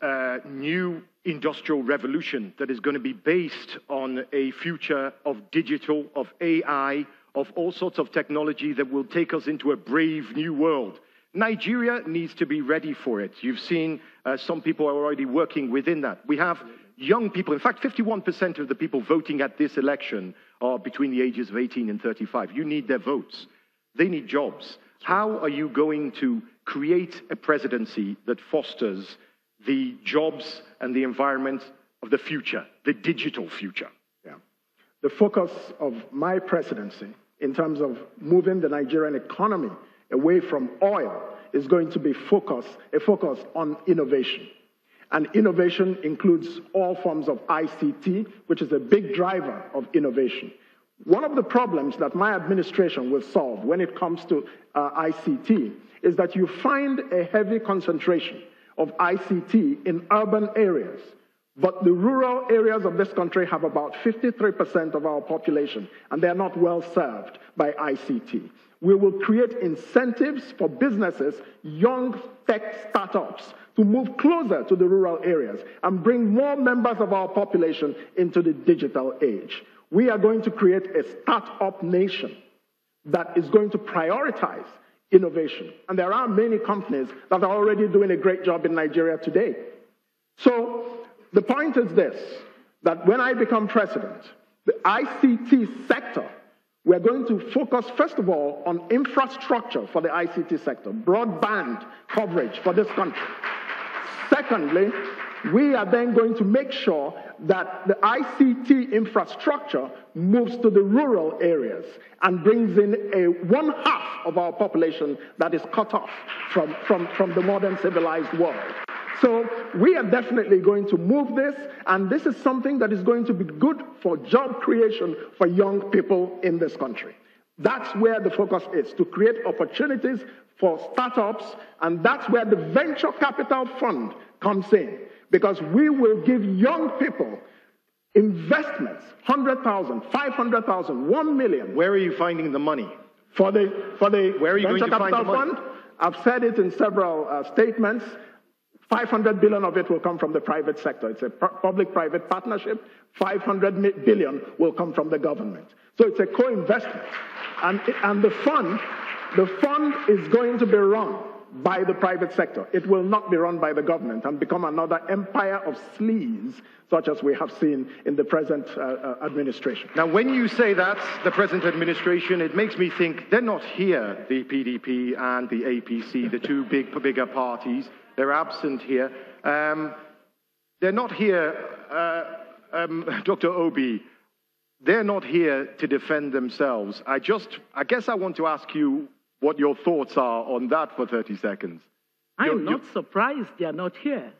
new industrial revolution that is going to be based on a future of digital, of AI, of all sorts of technology that will take us into a brave new world. Nigeria needs to be ready for it. You've seen some people are already working within that. We have young people. In fact, 51% of the people voting at this election are between the ages of 18 and 35. You need their votes. They need jobs. How are you going to create a presidency that fosters the jobs and the environment of the future, the digital future? Yeah. The focus of my presidency in terms of moving the Nigerian economy away from oil is going to be a focus on innovation. And innovation includes all forms of ICT, which is a big driver of innovation. One of the problems that my administration will solve when it comes to ICT is that you find a heavy concentration of ICT in urban areas, but the rural areas of this country have about 53% of our population, and they're not well served by ICT. We will create incentives for businesses, young tech startups, to move closer to the rural areas and bring more members of our population into the digital age. We are going to create a startup nation that is going to prioritize innovation. And there are many companies that are already doing a great job in Nigeria today. So the point is this, that when I become president, the ICT sector, we're going to focus, first of all, on infrastructure for the ICT sector, broadband coverage for this country. Secondly, we are then going to make sure that the ICT infrastructure moves to the rural areas and brings in one-half of our population that is cut off from the modern civilized world. So we are definitely going to move this, and this is something that is going to be good for job creation for young people in this country. That's where the focus is, to create opportunities for startups, and that's where the venture capital fund comes in, because we will give young people investments, 100,000, 500,000, 1 million. Where are you finding the money? For the Where are you venture going to find capital the money? fund? I've said it in several statements. 500 billion of it will come from the private sector. It's a public-private partnership. 500 billion will come from the government. So it's a co-investment. And the fund is going to be run by the private sector. It will not be run by the government and become another empire of sleaze, such as we have seen in the present administration. Now, when you say that's the present administration, it makes me think they're not here, the PDP and the APC, the two bigger parties. They're absent here. They're not here, Dr. Obi, they're not here to defend themselves. I guess I want to ask you what your thoughts are on that for 30 seconds. I'm not surprised they're not here.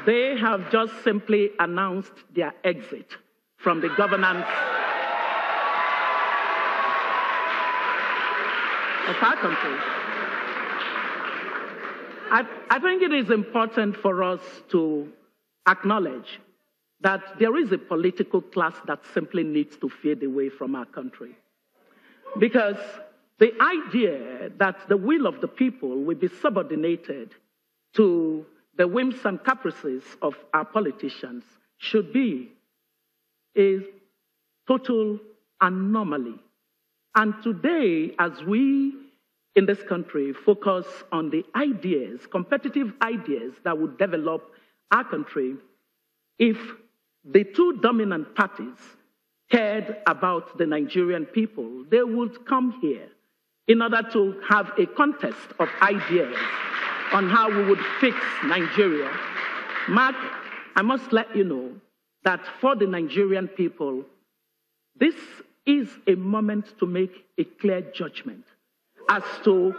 They have just simply announced their exit from the governance. of our country. I think it is important for us to acknowledge that there is a political class that simply needs to fade away from our country. Because the idea that the will of the people will be subordinated to the whims and caprices of our politicians should be a total anomaly. And today, as we in this country focus on the ideas, competitive ideas that would develop our country, if the two dominant parties cared about the Nigerian people, they would come here in order to have a contest of ideas on how we would fix Nigeria. Mark, I must let you know that for the Nigerian people, this is a moment to make a clear judgment as to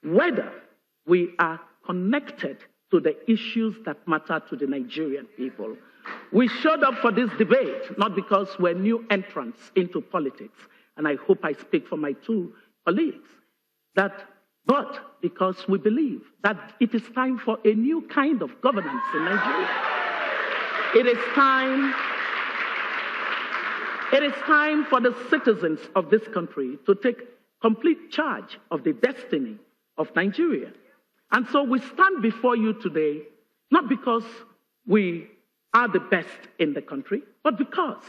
whether we are connected to the issues that matter to the Nigerian people. We showed up for this debate, not because we're new entrants into politics, and I hope I speak for my two colleagues, but because we believe that it is time for a new kind of governance in Nigeria. It is time for the citizens of this country to take complete charge of the destiny of Nigeria. And so we stand before you today, not because we are the best in the country, but because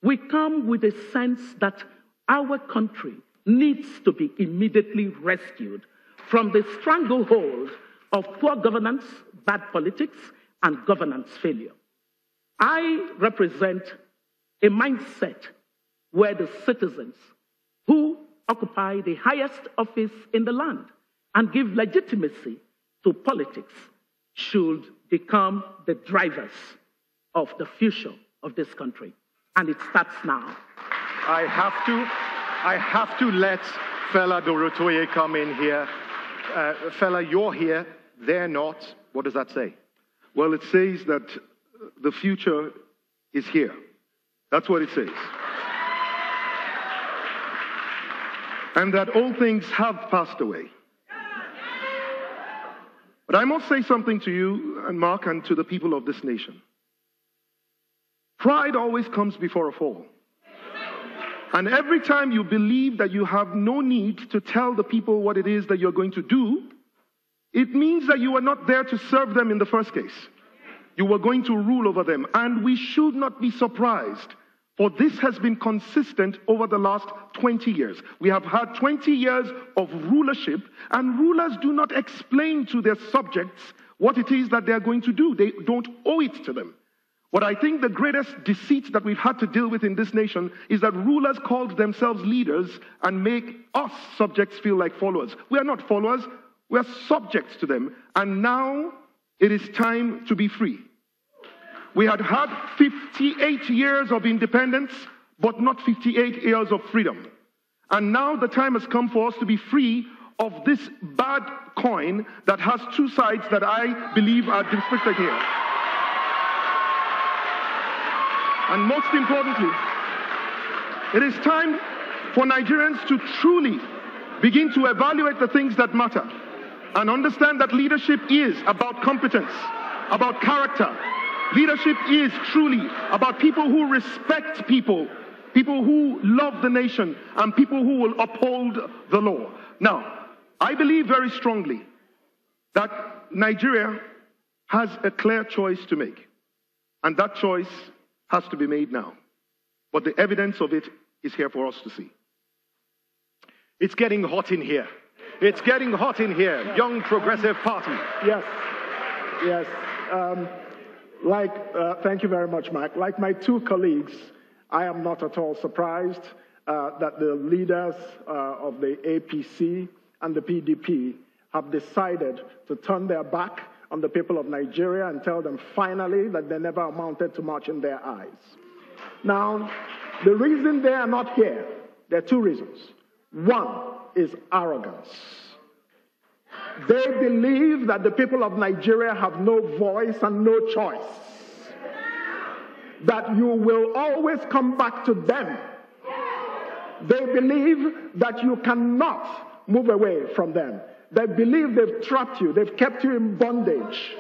we come with a sense that our country needs to be immediately rescued from the stranglehold of poor governance, bad politics, and governance failure. I represent a mindset where the citizens who occupy the highest office in the land and give legitimacy to politics should become the drivers of the future of this country. And it starts now. I have to let Fela Dorotoye come in here. Fela, you're here, they're not. What does that say? Well, it says that the future is here. That's what it says. And that all things have passed away. But I must say something to you, and Mark, and to the people of this nation. Pride always comes before a fall. And every time you believe that you have no need to tell the people what it is that you're going to do, it means that you were not there to serve them in the first case. You were going to rule over them. And we should not be surprised, for this has been consistent over the last 20 years. We have had 20 years of rulership, and rulers do not explain to their subjects what it is that they're going to do. They don't owe it to them. What I think the greatest deceit that we've had to deal with in this nation is that rulers called themselves leaders and make us subjects feel like followers. We are not followers, we are subjects to them. And now it is time to be free. We had had 58 years of independence, but not 58 years of freedom. And now the time has come for us to be free of this bad coin that has two sides that I believe are depicted here. And most importantly, it is time for Nigerians to truly begin to evaluate the things that matter and understand that leadership is about competence, about character. Leadership is truly about people who respect people, people who love the nation, and people who will uphold the law. Now, I believe very strongly that Nigeria has a clear choice to make, and that choice has to be made now. But the evidence of it is here for us to see. It's getting hot in here. It's getting hot in here. Yeah. Young Progressive Party. Yes. Yes. Thank you very much, Mike. Like my two colleagues, I am not at all surprised that the leaders of the APC and the PDP have decided to turn their back on the people of Nigeria and tell them finally that they never amounted to much in their eyes. Now, the reason they are not here, there are two reasons. One is arrogance. They believe that the people of Nigeria have no voice and no choice. That you will always come back to them. They believe that you cannot move away from them. They believe they've trapped you. They've kept you in bondage.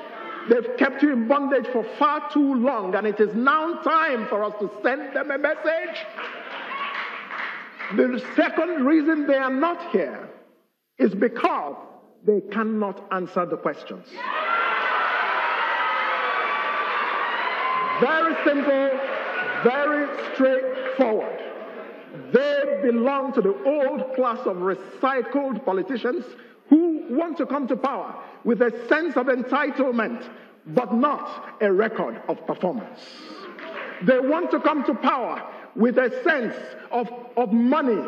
They've kept you in bondage for far too long, and it is now time for us to send them a message. The second reason they are not here is because they cannot answer the questions. Very simple, very straightforward. They belong to the old class of recycled politicians who want to come to power with a sense of entitlement, but not a record of performance. They want to come to power with a sense of money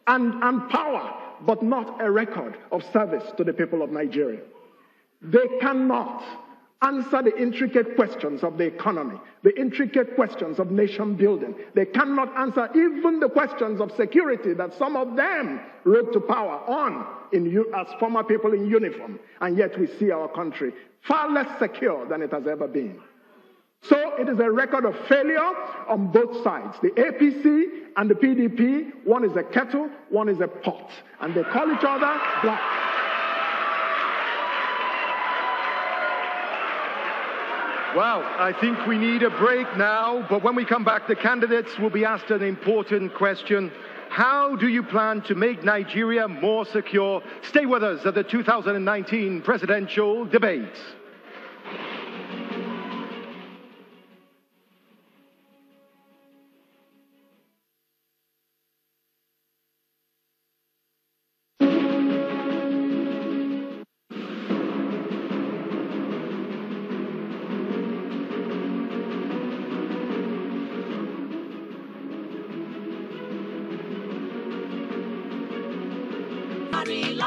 and power, but not a record of service to the people of Nigeria. They cannot answer the intricate questions of the economy, the intricate questions of nation building. They cannot answer even the questions of security that some of them rode to power on as former people in uniform. And yet we see our country far less secure than it has ever been. So it is a record of failure on both sides. The APC and the PDP, one is a kettle, one is a pot. And they call each other black. Well, I think we need a break now, but when we come back, the candidates will be asked an important question. How do you plan to make Nigeria more secure? Stay with us at the 2019 presidential debate.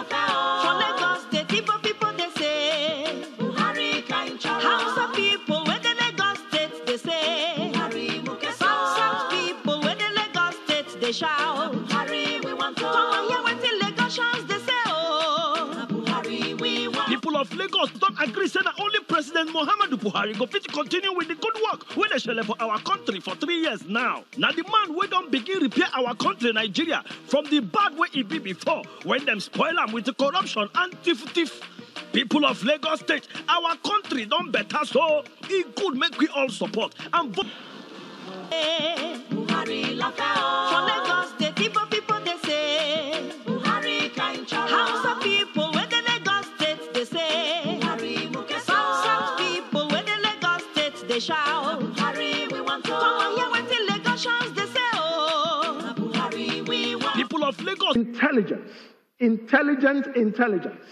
For Lagos State, people they say Buhari kind chala. Hausa people where the Lagos State they say Buhari muke South people where the Lagos State they shout Buhari we want to. Come here when the Lagosians they say oh Buhari we want. People of Lagos don't agree say that only President Muhammadu Buhari go fit to continue with the good work wey dey shele for our country for 3 years now. Now the man wey don begin repair our country Nigeria from the bad way it be before when them spoil am with the corruption and thief. People of Lagos State, our country don't better, so it could make we all support and vote. Buhari for Lagos State, people they say Buhari kind chala. Hausa people where the Lagos State they say Buhari muke South people where the Lagos State they shout Buhari we want to. Come here when the Lagosians they say oh Buhari we want. People of Lagos. Intelligence.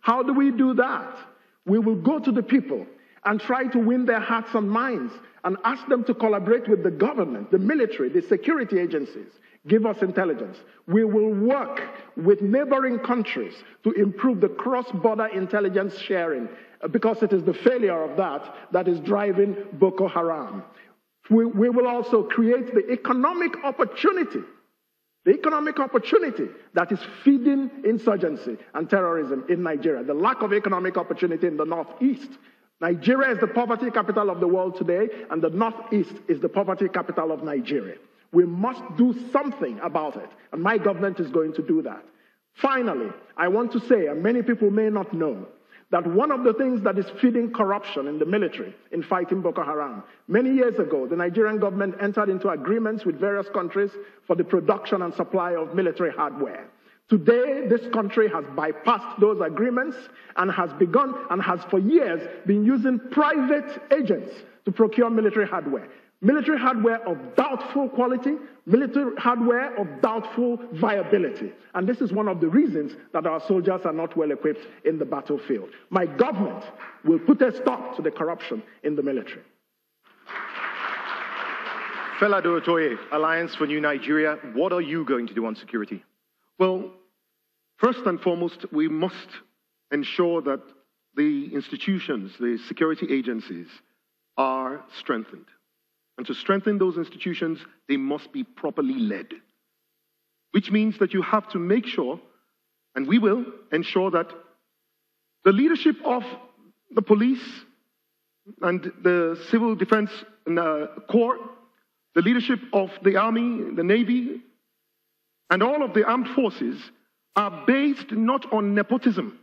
How do we do that? We will go to the people and try to win their hearts and minds and ask them to collaborate with the government, the military, the security agencies. Give us intelligence. We will work with neighboring countries to improve the cross-border intelligence sharing because it is the failure of that is driving Boko Haram. We will also create the economic opportunity that is feeding insurgency and terrorism in Nigeria. The lack of economic opportunity in the Northeast. Nigeria is the poverty capital of the world today, and the Northeast is the poverty capital of Nigeria. We must do something about it, and my government is going to do that. Finally, I want to say, and many people may not know, that one of the things that is feeding corruption in the military in fighting Boko Haram, many years ago, the Nigerian government entered into agreements with various countries for the production and supply of military hardware. Today, this country has bypassed those agreements and has begun and has for years been using private agents to procure military hardware. Military hardware of doubtful quality, military hardware of doubtful viability. And this is one of the reasons that our soldiers are not well equipped in the battlefield. My government will put a stop to the corruption in the military. Fela Dorotoye, Alliance for New Nigeria, what are you going to do on security? Well, first and foremost, we must ensure that the institutions, the security agencies, are strengthened. And to strengthen those institutions, they must be properly led. Which means that you have to make sure, and we will ensure that the leadership of the police and the civil defense corps, the leadership of the army, the navy, and all of the armed forces are based not on nepotism,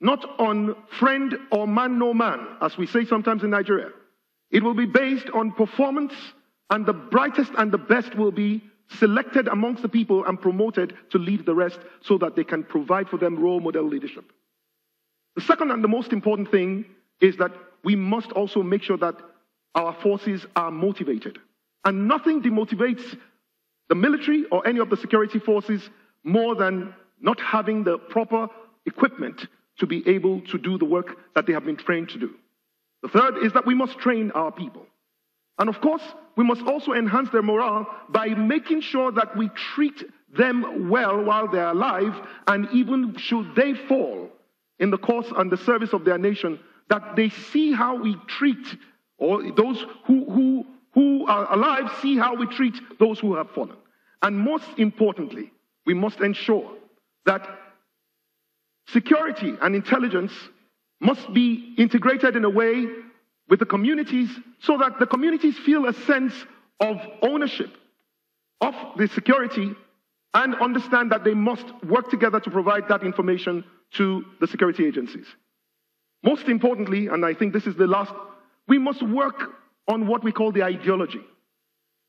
not on friend or man no man, as we say sometimes in Nigeria. It will be based on performance, and the brightest and the best will be selected amongst the people and promoted to lead the rest so that they can provide for them role model leadership. The second and the most important thing is that we must also make sure that our forces are motivated. And nothing demotivates the military or any of the security forces more than not having the proper equipment to be able to do the work that they have been trained to do. The third is that we must train our people. And of course, we must also enhance their morale by making sure that we treat them well while they're alive, and even should they fall in the course and the service of their nation, that they see how we treat, or those who are alive see how we treat those who have fallen. And most importantly, we must ensure that security and intelligence must be integrated in a way with the communities so that the communities feel a sense of ownership of the security and understand that they must work together to provide that information to the security agencies. Most importantly, and I think this is the last, we must work on what we call the ideology.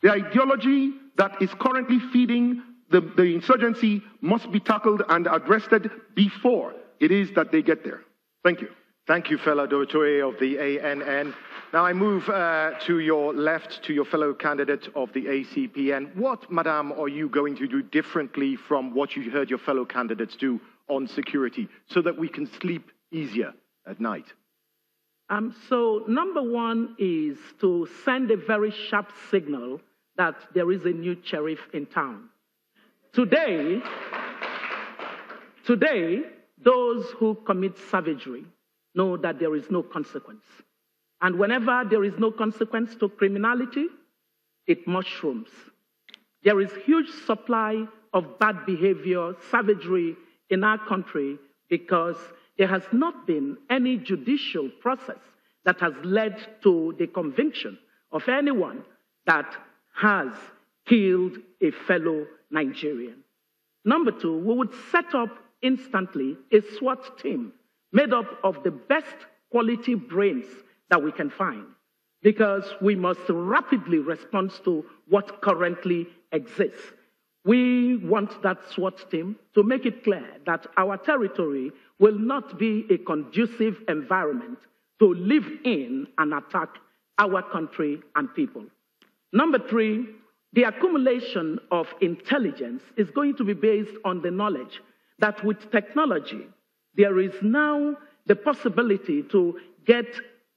The ideology that is currently feeding the insurgency must be tackled and addressed before it is that they get there. Thank you. Thank you, Fela Dorotoye of the ANN. Now I move to your left, to your fellow candidate of the ACPN. What, Madame, are you going to do differently from what you heard your fellow candidates do on security so that we can sleep easier at night? So number one is to send a very sharp signal that there is a new sheriff in town. Today, those who commit savagery know that there is no consequence. And whenever there is no consequence to criminality, it mushrooms. There is huge supply of bad behavior, savagery in our country because there has not been any judicial process that has led to the conviction of anyone that has killed a fellow Nigerian. Number two, we would set up instantly a SWAT team made up of the best quality brains that we can find, because we must rapidly respond to what currently exists. We want that SWAT team to make it clear that our territory will not be a conducive environment to live in and attack our country and people. Number three, the accumulation of intelligence is going to be based on the knowledge that with technology, there is now the possibility to get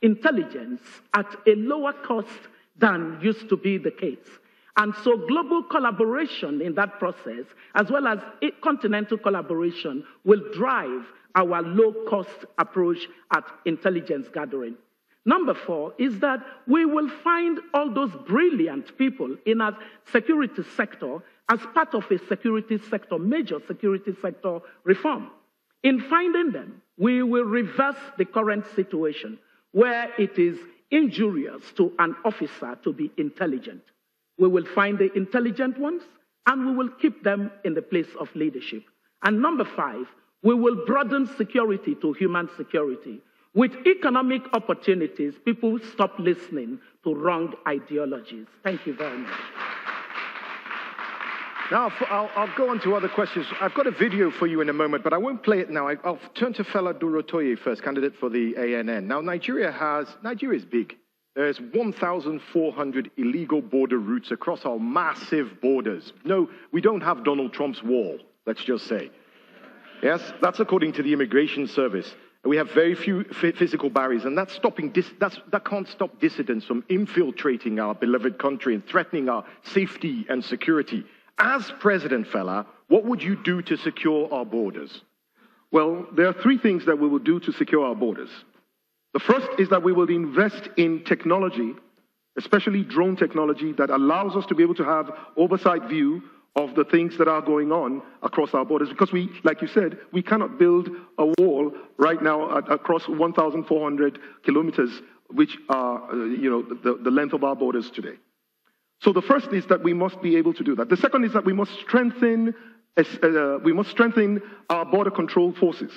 intelligence at a lower cost than used to be the case. And so global collaboration in that process, as well as continental collaboration, will drive our low-cost approach at intelligence gathering. Number four is that we will find all those brilliant people in our security sector as part of a security sector, major security sector reform. In finding them, we will reverse the current situation where it is injurious to an officer to be intelligent. We will find the intelligent ones, and we will keep them in the place of leadership. And number five, we will broaden security to human security. With economic opportunities, people stop listening to wrong ideologies. Thank you very much. Now, I'll go on to other questions. I've got a video for you in a moment, but I won't play it now. I'll turn to Fela Dorotoye first, candidate for the ANN. Now, Nigeria is big. There's 1,400 illegal border routes across our massive borders. No, we don't have Donald Trump's wall, let's just say. Yes, that's according to the Immigration Service. We have very few physical barriers, and that can't stop dissidents from infiltrating our beloved country and threatening our safety and security. As President, Fela, what would you do to secure our borders? Well, there are three things that we will do to secure our borders. The first is that we will invest in technology, especially drone technology, that allows us to be able to have oversight view of the things that are going on across our borders. Because we, like you said, we cannot build a wall right now across 1,400 kilometers, which are, the length of our borders today. So the first is that we must be able to do that. The second is that we must strengthen our border control forces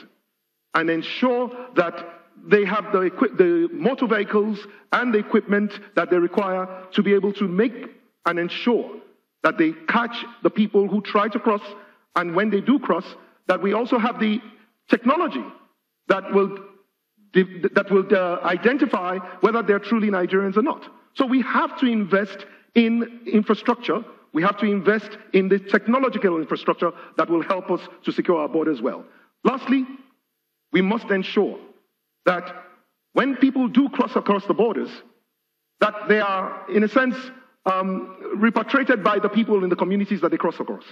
and ensure that they have the motor vehicles and the equipment that they require to be able to make and ensure that they catch the people who try to cross, and when they do cross, that we also have the technology that will identify whether they're truly Nigerians or not. So we have to invest in infrastructure. We have to invest in the technological infrastructure that will help us to secure our borders well. Lastly, we must ensure that when people do cross across the borders, that they are, in a sense, repatriated by the people in the communities that they cross across.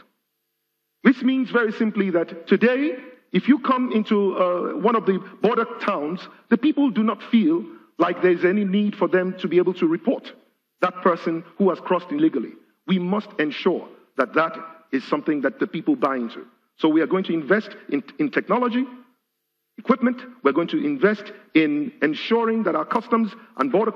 This means very simply that today, if you come into one of the border towns, the people do not feel like there's any need for them to be able to report that person who has crossed illegally. We must ensure that that is something that the people buy into. So we are going to invest in technology, equipment. We're going to invest in ensuring that our customs and border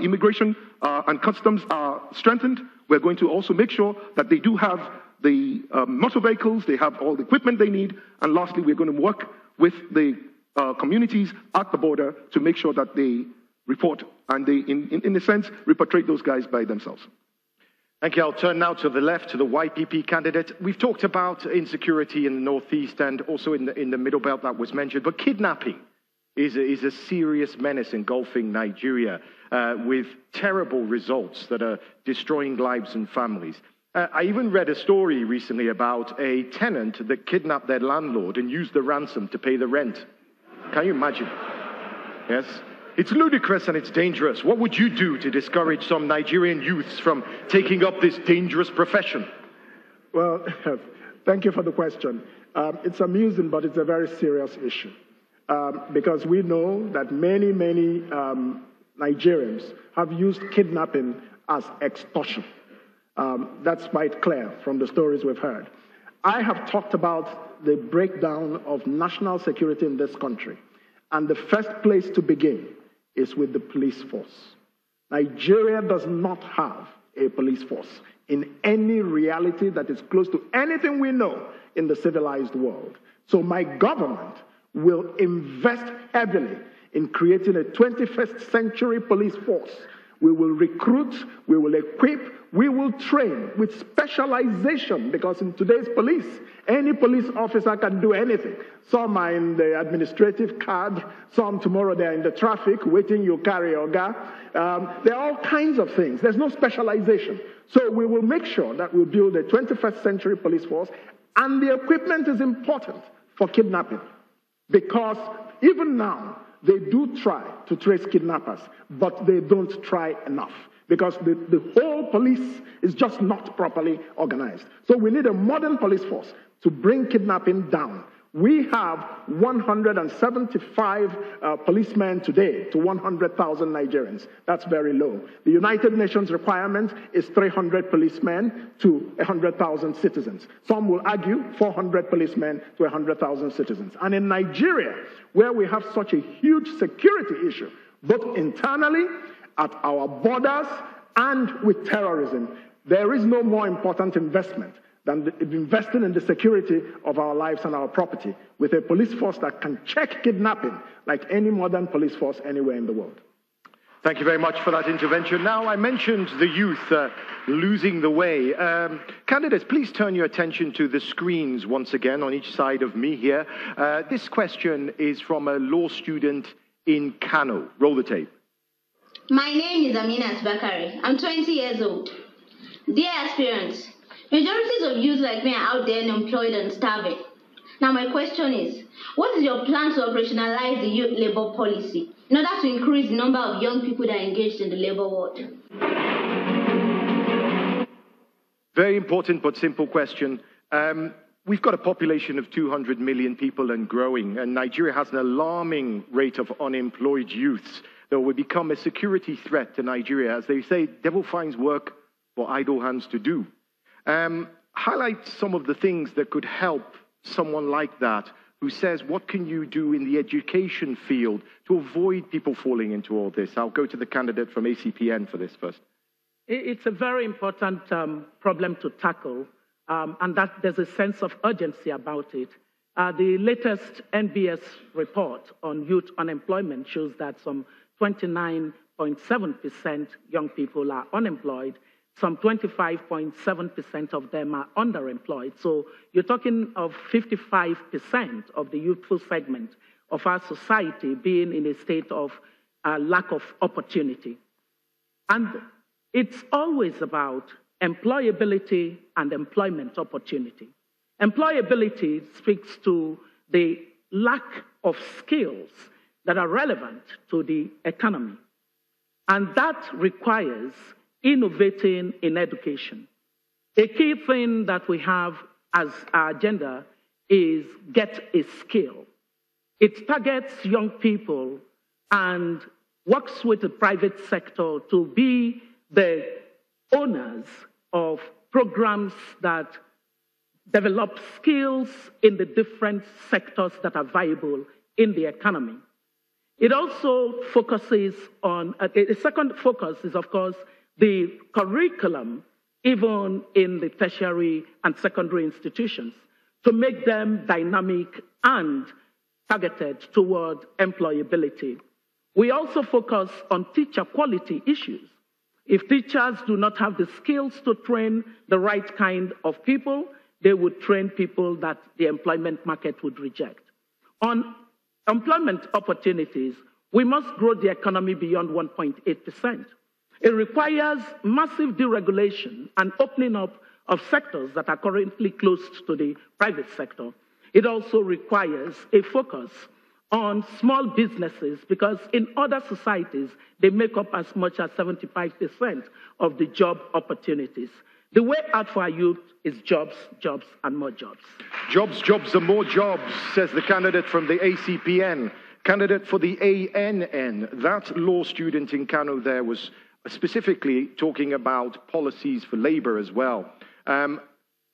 immigration and customs are strengthened. We're going to also make sure that they do have the motor vehicles, they have all the equipment they need. And lastly, we're going to work with the communities at the border to make sure that they report and they, in a sense, repatriate those guys by themselves. Thank you. I'll turn now to the left, to the YPP candidate. We've talked about insecurity in the Northeast and also in the Middle Belt that was mentioned, but kidnapping is a serious menace engulfing Nigeria with terrible results that are destroying lives and families. I even read a story recently about a tenant that kidnapped their landlord and used the ransom to pay the rent. Can you imagine? Yes? It's ludicrous and it's dangerous. What would you do to discourage some Nigerian youths from taking up this dangerous profession? Well, thank you for the question. It's amusing, but it's a very serious issue. Because we know that many Nigerians have used kidnapping as extortion. That's quite clear from the stories we've heard. I have talked about the breakdown of national security in this country. And the first place to begin is with the police force. Nigeria does not have a police force in any reality that is close to anything we know in the civilized world. So my government will invest heavily in creating a 21st century police force. We will recruit, we will equip, we will train with specialization, because in today's police, any police officer can do anything. Some are in the administrative card, some tomorrow they're in the traffic, waiting you carry your guy. There are all kinds of things. There's no specialization. So we will make sure that we build a 21st century police force, and the equipment is important for kidnapping, because even now, they do try to trace kidnappers, but they don't try enough, because the whole police is just not properly organized. So we need a modern police force to bring kidnapping down. We have 175 policemen today to 100,000 Nigerians. That's very low. The United Nations requirement is 300 policemen to 100,000 citizens. Some will argue 400 policemen to 100,000 citizens. And in Nigeria, where we have such a huge security issue, both internally, at our borders, and with terrorism, there is no more important investment than investing in the security of our lives and our property with a police force that can check kidnapping like any modern police force anywhere in the world. Thank you very much for that intervention. Now, I mentioned the youth losing the way. Candidates, please turn your attention to the screens once again on each side of me here. This question is from a law student in Kano. Roll the tape. My name is Aminat Bakari. I'm 20 years old. Dear aspirants, majorities of youth like me are out there unemployed and starving. Now my question is, what is your plan to operationalize the youth labor policy in order to increase the number of young people that are engaged in the labor world? Very important but simple question. We've got a population of 200 million people and growing, and Nigeria has an alarming rate of unemployed youths that will become a security threat to Nigeria. As they say, devil finds work for idle hands to do. Highlight some of the things that could help someone like that who says, what can you do in the education field to avoid people falling into all this? I'll go to the candidate from ACPN for this first. It's a very important problem to tackle. and that there's a sense of urgency about it. The latest NBS report on youth unemployment shows that some 29.7% young people are unemployed. Some 25.7% of them are underemployed. So you're talking of 55% of the youthful segment of our society being in a state of lack of opportunity. And it's always about employability and employment opportunity. Employability speaks to the lack of skills that are relevant to the economy. And that requires innovating in education. A key thing that we have as our agenda is get a skill. It targets young people and works with the private sector to be the owners of programs that develop skills in the different sectors that are viable in the economy. It also focuses on, a second focus is, of course, the curriculum, even in the tertiary and secondary institutions, to make them dynamic and targeted toward employability. We also focus on teacher quality issues. If teachers do not have the skills to train the right kind of people, they would train people that the employment market would reject. On employment opportunities, we must grow the economy beyond 1.8%. It requires massive deregulation and opening up of sectors that are currently closed to the private sector. It also requires a focus on small businesses, because in other societies, they make up as much as 75% of the job opportunities. The way out for our youth is jobs, jobs, and more jobs. Jobs, jobs, and more jobs, says the candidate from the ACPN. Candidate for the ANN, that law student in Kano there was specifically talking about policies for labor as well.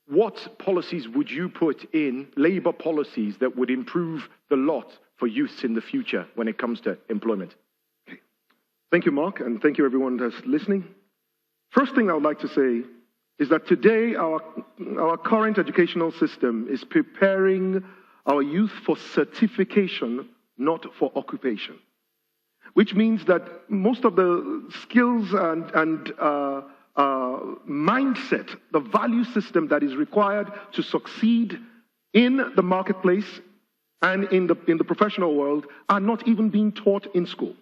What policies would you put in, labor policies, that would improve the lot for youths in the future when it comes to employment? Okay. Thank you, Mark, and thank you everyone that's listening. First thing I would like to say is that today our current educational system is preparing our youth for certification, not for occupation, which means that most of the skills and mindset, the value system that is required to succeed in the marketplace and in the professional world are not even being taught in school.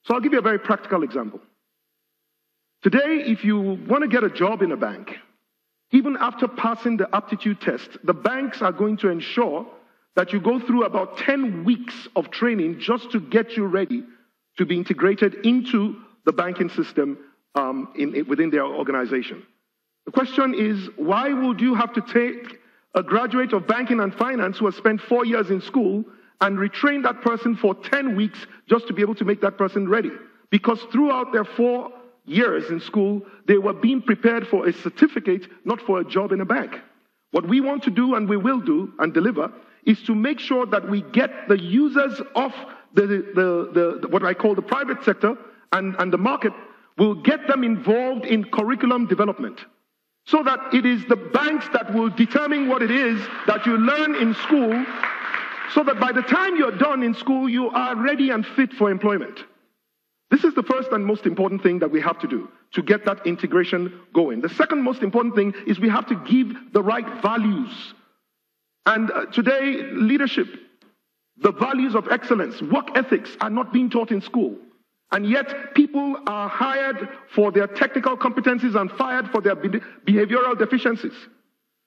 So I'll give you a very practical example. Today, if you want to get a job in a bank, even after passing the aptitude test, the banks are going to ensure that you go through about 10 weeks of training just to get you ready to be integrated into the banking system within their organization. The question is, why would you have to take a graduate of banking and finance who has spent 4 years in school and retrain that person for 10 weeks just to be able to make that person ready? Because throughout their 4 years in school, they were being prepared for a certificate, not for a job in a bank. What we want to do, and we will do and deliver, is to make sure that we get the users of what I call the private sector and the market, will get them involved in curriculum development, so that it is the banks that will determine what it is that you learn in school, so that by the time you're done in school, you are ready and fit for employment. This is the first and most important thing that we have to do to get that integration going. The second most important thing is we have to give the right values. And today, leadership, the values of excellence, work ethics are not being taught in school. And yet, people are hired for their technical competencies and fired for their behavioral deficiencies.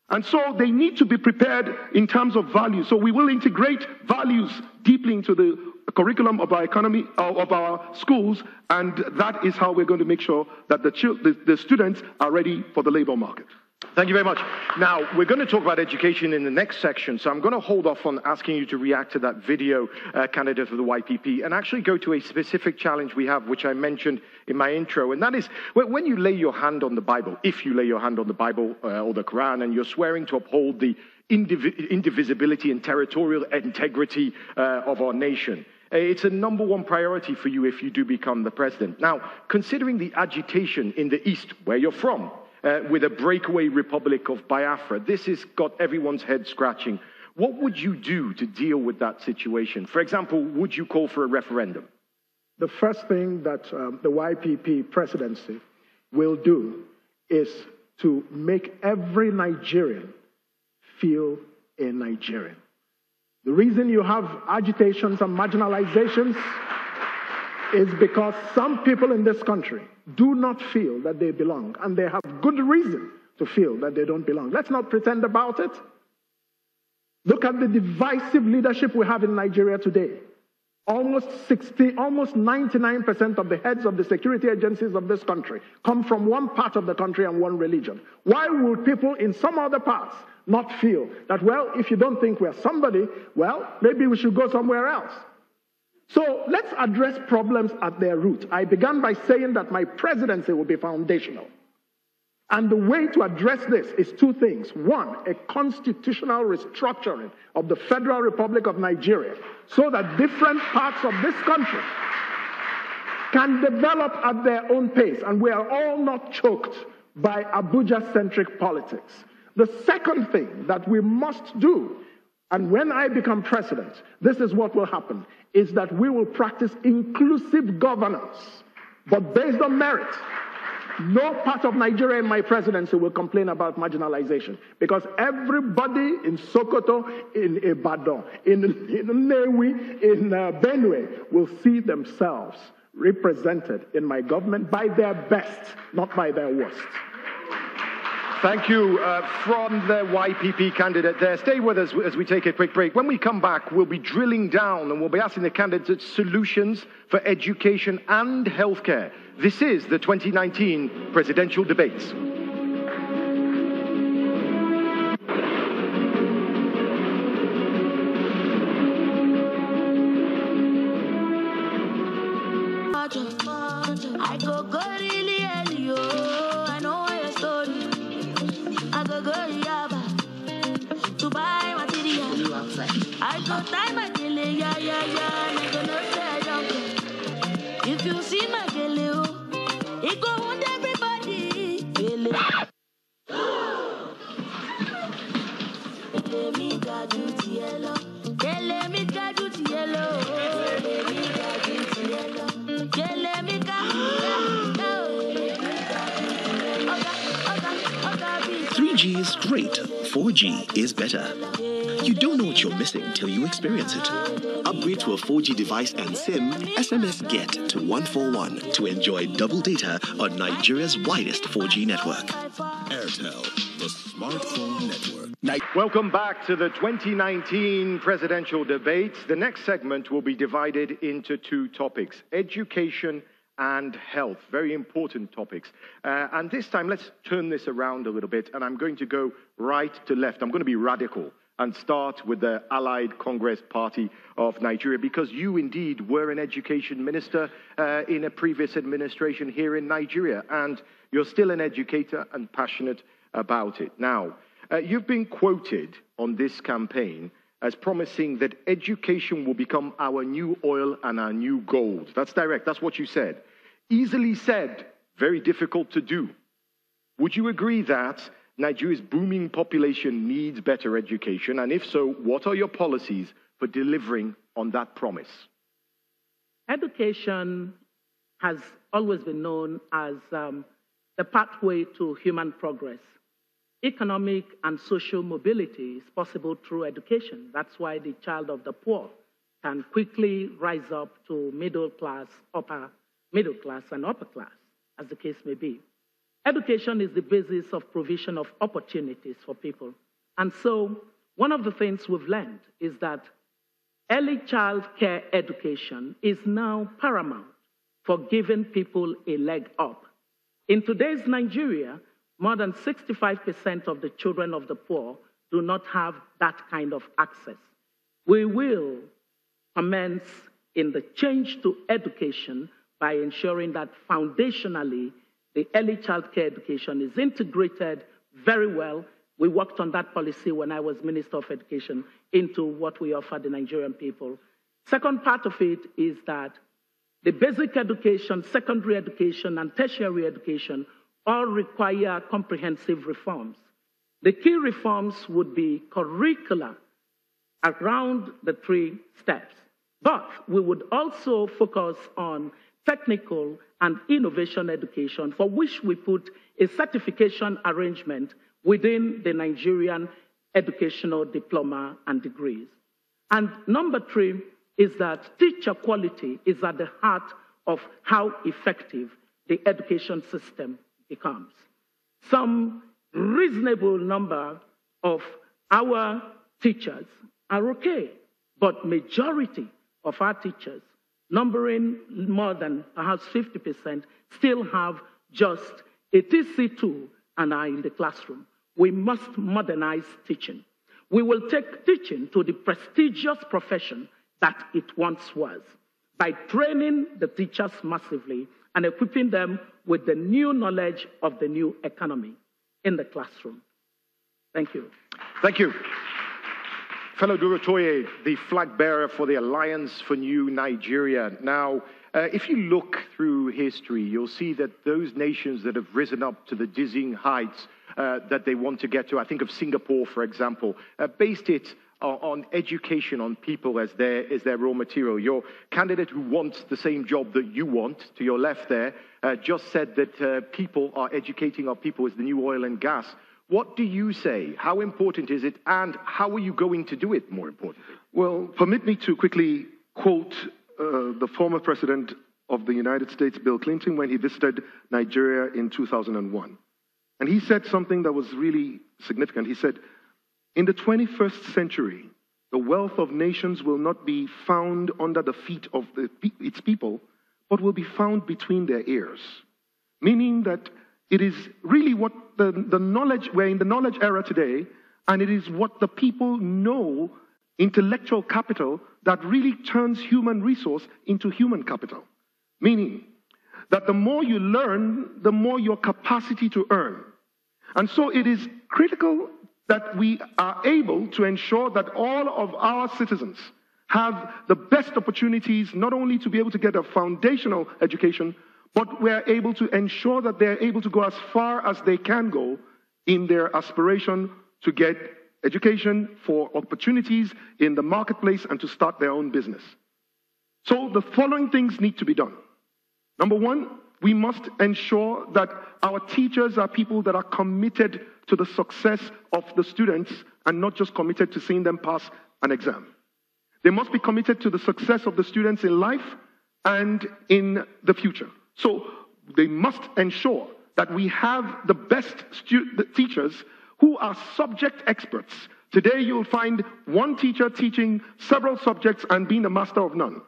And so they need to be prepared in terms of values. So we will integrate values deeply into the curriculum of our economy, of our schools, and that is how we're going to make sure that the students are ready for the labor market. Thank you very much. Now, we're going to talk about education in the next section, so I'm going to hold off on asking you to react to that video, candidate for the YPP, and actually go to a specific challenge we have, which I mentioned in my intro, and that is when you lay your hand on the Bible, if you lay your hand on the Bible or the Quran, and you're swearing to uphold the indivisibility and territorial integrity of our nation, it's a #1 priority for you if you do become the president. Now, considering the agitation in the East, where you're from, with a breakaway republic of Biafra. This has got everyone's head scratching. What would you do to deal with that situation? For example, would you call for a referendum? The first thing that the YPP presidency will do is to make every Nigerian feel a Nigerian. The reason you have agitations and marginalizations is because some people in this country do not feel that they belong, and they have good reason to feel that they don't belong. Let's not pretend about it. Look at the divisive leadership we have in Nigeria today. Almost 99% of the heads of the security agencies of this country come from one part of the country and one religion. Why would people in some other parts not feel that, well, if you don't think we're somebody, well, maybe we should go somewhere else? So let's address problems at their root. I began by saying that my presidency will be foundational. And the way to address this is two things. One, a constitutional restructuring of the Federal Republic of Nigeria so that different parts of this country can develop at their own pace, and we are all not choked by Abuja-centric politics. The second thing that we must do, and when I become president, this is what will happen, is that we will practice inclusive governance, but based on merit. No part of Nigeria in my presidency will complain about marginalization, because everybody in Sokoto, in Ibadan, in Nnewi, in Benue will see themselves represented in my government by their best, not by their worst. Thank you. From the YPP candidate there. Stay with us as we take a quick break. When we come back, we'll be drilling down and we'll be asking the candidates solutions for education and healthcare. This is the 2019 presidential debates. I go really early, oh, I know your story. I go Yaba to buy material. I go time my gele, yeah, and I go no say I don't care. If you see my gele, oh, it go want everybody. Gele. Gele me got duty yellow. Gele me got duty yellow. Gele me got duty yellow. Gele me got 3G is great, 4G is better. You don't know what you're missing till you experience it. Upgrade to a 4G device and SIM, SMS GET to 141 to enjoy double data on Nigeria's widest 4G network. Airtel, the smartphone network. Welcome back to the 2019 presidential debates. The next segment will be divided into two topics: education and health. Very important topics. And this time, let's turn this around a little bit, and I'm going to go right to left. I'm going to be radical and start with the Allied Congress Party of Nigeria, because you indeed were an education minister in a previous administration here in Nigeria, and you're still an educator and passionate about it. Now, you've been quoted on this campaign as promising that education will become our new oil and our new gold. That's direct, that's what you said. Easily said, very difficult to do. Would you agree that Nigeria's booming population needs better education? And if so, what are your policies for delivering on that promise? Education has always been known as the pathway to human progress. Economic and social mobility is possible through education. That's why the child of the poor can quickly rise up to middle class, upper middle class, and upper class, as the case may be. Education is the basis of provision of opportunities for people. And so one of the things we've learned is that early child care education is now paramount for giving people a leg up. In today's Nigeria, more than 65% of the children of the poor do not have that kind of access. We will commence in the change to education by ensuring that foundationally, the early child care education is integrated very well. We worked on that policy when I was Minister of Education into what we offer the Nigerian people. Second part of it is that the basic education, secondary education, and tertiary education all require comprehensive reforms. The key reforms would be curricular around the 3 steps. But we would also focus on technical and innovation education, for which we put a certification arrangement within the Nigerian educational diploma and degrees. And number 3 is that teacher quality is at the heart of how effective the education system becomes. Some reasonable number of our teachers are okay, but majority of our teachers, numbering more than perhaps 50%, still have just a TC2 and are in the classroom. We must modernize teaching. We will take teaching to the prestigious profession that it once was by training the teachers massively and equipping them with the new knowledge of the new economy in the classroom. Thank you. Thank you. Fellow Durotoye, the flag bearer for the Alliance for New Nigeria. Now, if you look through history, you'll see that those nations that have risen up to the dizzying heights that they want to get to, I think of Singapore, for example, based it on education, on people as their raw material. Your candidate who wants the same job that you want, to your left there, just said that people are educating our people as the new oil and gas. What do you say? How important is it? And how are you going to do it, more importantly? Well, permit me to quickly quote the former president of the United States, Bill Clinton, when he visited Nigeria in 2001. And he said something that was really significant. He said, in the 21st century, the wealth of nations will not be found under the feet of its people, but will be found between their ears. Meaning that it is really what the knowledge, we're in the knowledge era today, and it is what the people know, intellectual capital, that really turns human resource into human capital. Meaning that the more you learn, the more your capacity to earn. And so it is critical that we are able to ensure that all of our citizens have the best opportunities, not only to be able to get a foundational education, but we're able to ensure that they're able to go as far as they can go in their aspiration to get education for opportunities in the marketplace and to start their own business. So the following things need to be done. Number one, we must ensure that our teachers are people that are committed to the success of the students and not just committed to seeing them pass an exam. They must be committed to the success of the students in life and in the future. So they must ensure that we have the best teachers who are subject experts. Today you'll find one teacher teaching several subjects and being a master of none.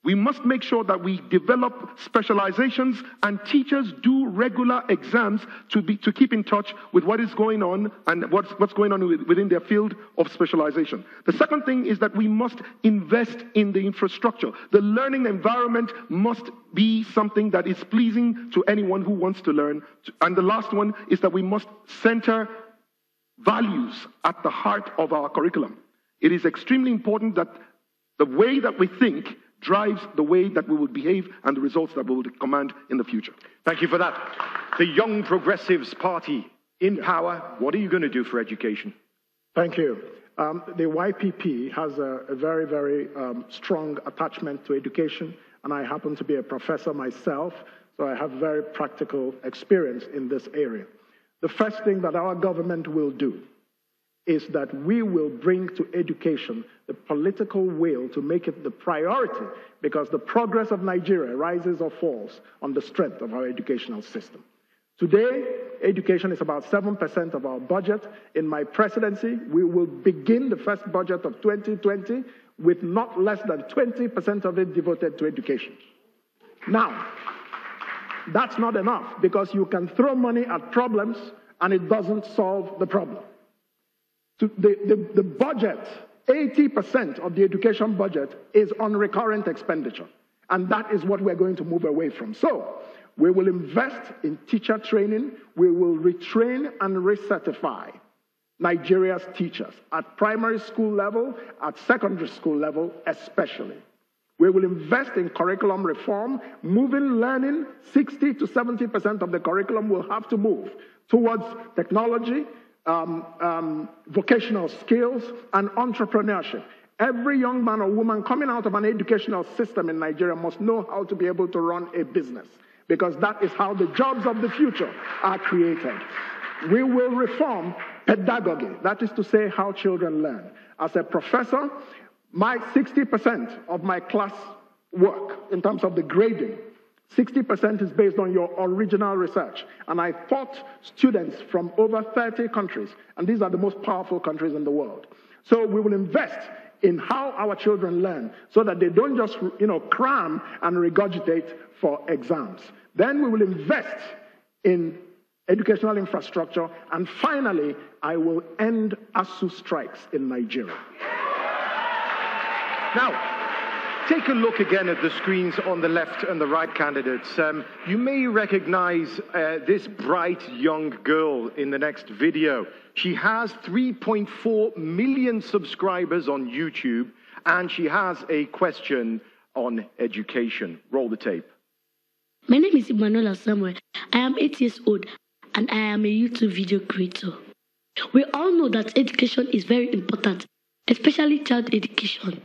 We must make sure that we develop specializations and teachers do regular exams to keep in touch with what is going on and what's going on within their field of specialization. The second thing is that we must invest in the infrastructure. The learning environment must be something that is pleasing to anyone who wants to learn. And the last one is that we must center values at the heart of our curriculum. It is extremely important that the way that we think drives the way that we will behave and the results that we will command in the future. Thank you for that. The Young Progressives Party in power. What are you going to do for education? Thank you. The YPP has a very, very strong attachment to education, and I happen to be a professor myself, so I have very practical experience in this area. The first thing that our government will do is that we will bring to education the political will to make it the priority, because the progress of Nigeria rises or falls on the strength of our educational system. Today, education is about 7% of our budget. In my presidency, we will begin the first budget of 2020 with not less than 20% of it devoted to education. Now, that's not enough, because you can throw money at problems and it doesn't solve the problem. The budget, 80% of the education budget is on recurrent expenditure. And that is what we're going to move away from. So we will invest in teacher training. We will retrain and recertify Nigeria's teachers at primary school level, at secondary school level especially. We will invest in curriculum reform, moving learning. 60 to 70% of the curriculum will have to move towards technology, vocational skills, and entrepreneurship. Every young man or woman coming out of an educational system in Nigeria must know how to be able to run a business, because that is how the jobs of the future are created. We will reform pedagogy, that is to say how children learn. As a professor, 60% of my class work, in terms of the grading, 60% is based on your original research. And I taught students from over 30 countries, and these are the most powerful countries in the world. So we will invest in how our children learn so that they don't just, cram and regurgitate for exams. Then we will invest in educational infrastructure, and finally, I will end ASU strikes in Nigeria. Now, take a look again at the screens on the left and the right candidates. You may recognize this bright young girl in the next video. She has 3.4 million subscribers on YouTube, and she has a question on education. Roll the tape. My name is Emmanuel Samuel. I am 8 years old, and I am a YouTube video creator. We all know that education is very important, especially child education.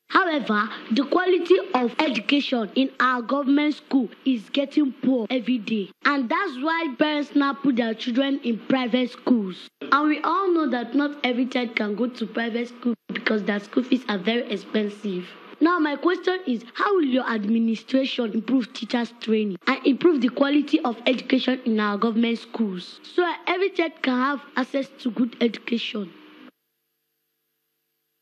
However, the quality of education in our government school is getting poor every day. And that's why parents now put their children in private schools. And we all know that not every child can go to private school because their school fees are very expensive. Now, my question is, how will your administration improve teachers' training and improve the quality of education in our government schools so that every child can have access to good education?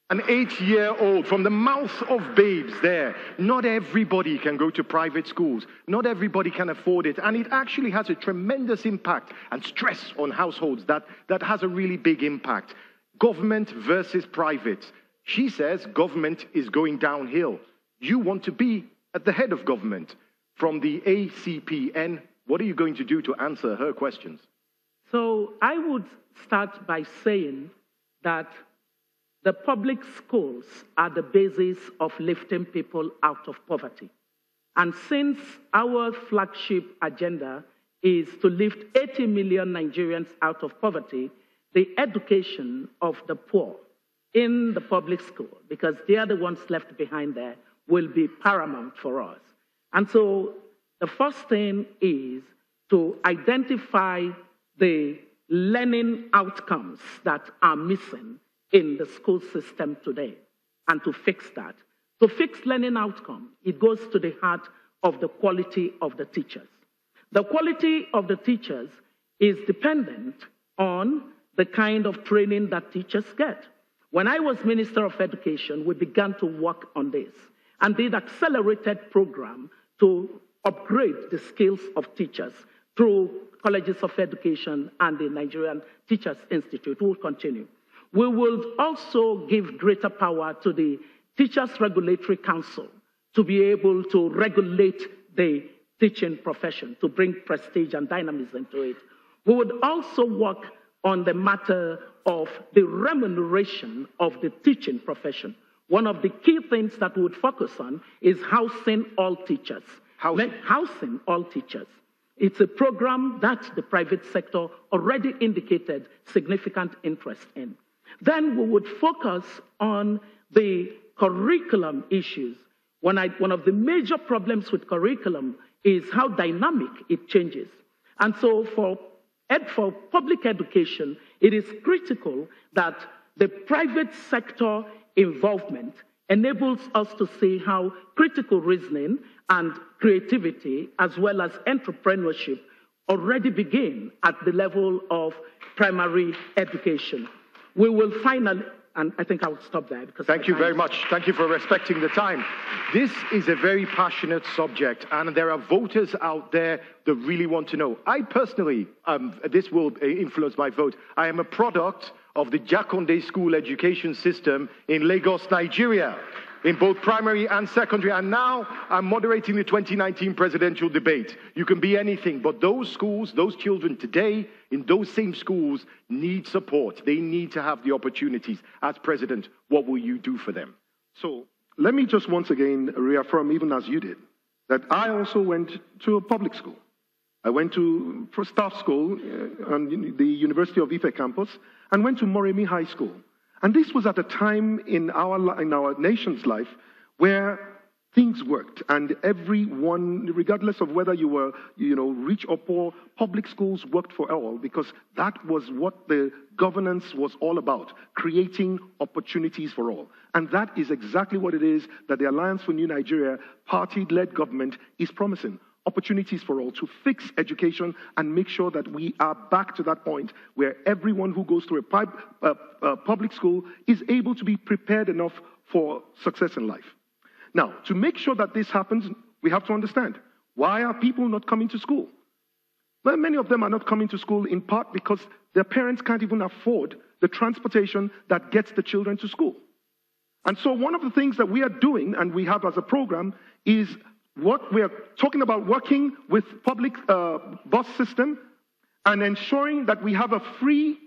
An 8-year-old from the mouth of babes there. Not everybody can go to private schools. Not everybody can afford it. And it actually has a tremendous impact and stress on households that has a really big impact. Government versus private. She says government is going downhill. You want to be at the head of government. From the ACPN, what are you going to do to answer her questions? So I would start by saying that the public schools are the basis of lifting people out of poverty. And since our flagship agenda is to lift 80 million Nigerians out of poverty, the education of the poor in the public school, because they are the ones left behind there, will be paramount for us. And so the first thing is to identify the learning outcomes that are missing in the school system today, and to fix that. To fix learning outcome, it goes to the heart of the quality of the teachers. The quality of the teachers is dependent on the kind of training that teachers get. When I was Minister of Education, we began to work on this and did accelerated program to upgrade the skills of teachers through colleges of education and the Nigerian Teachers Institute. We'll continue. We will also give greater power to the Teachers Regulatory Council to be able to regulate the teaching profession, to bring prestige and dynamism to it. We would also work on the matter of the remuneration of the teaching profession. One of the key things that we would focus on is housing all teachers. Housing all teachers. It's a program that the private sector already indicated significant interest in. Then we would focus on the curriculum issues. One of the major problems with curriculum is how dynamic it changes. And so for public education, it is critical that the private sector involvement enables us to see how critical reasoning and creativity, as well as entrepreneurship, already begin at the level of primary education. We will finally, and I think I'll stop there. Because Thank you very much. Thank you for respecting the time. This is a very passionate subject, and there are voters out there that really want to know. I personally, this will influence my vote. I am a product of the Jakonde school education system in Lagos, Nigeria, in both primary and secondary. And now I'm moderating the 2019 presidential debate. You can be anything, but those schools, those children today in those same schools need support. They need to have the opportunities. As president, what will you do for them? So let me just once again reaffirm, even as you did, that I also went to a public school. I went to staff school on the University of Ife campus and went to Moremi High School. And this was at a time in our nation's life where things worked, and everyone, regardless of whether you were, rich or poor, public schools worked for all, because that was what the governance was all about, creating opportunities for all. And that is exactly what it is that the Alliance for New Nigeria party-led government is promising. Opportunities for all, to fix education and make sure that we are back to that point where everyone who goes through a public school is able to be prepared enough for success in life. Now, to make sure that this happens, we have to understand, why are people not coming to school? Well, many of them are not coming to school in part because their parents can't even afford the transportation that gets the children to school. And so one of the things that we are doing, and we have as a program, is what we are talking about, working with public bus system and ensuring that we have a free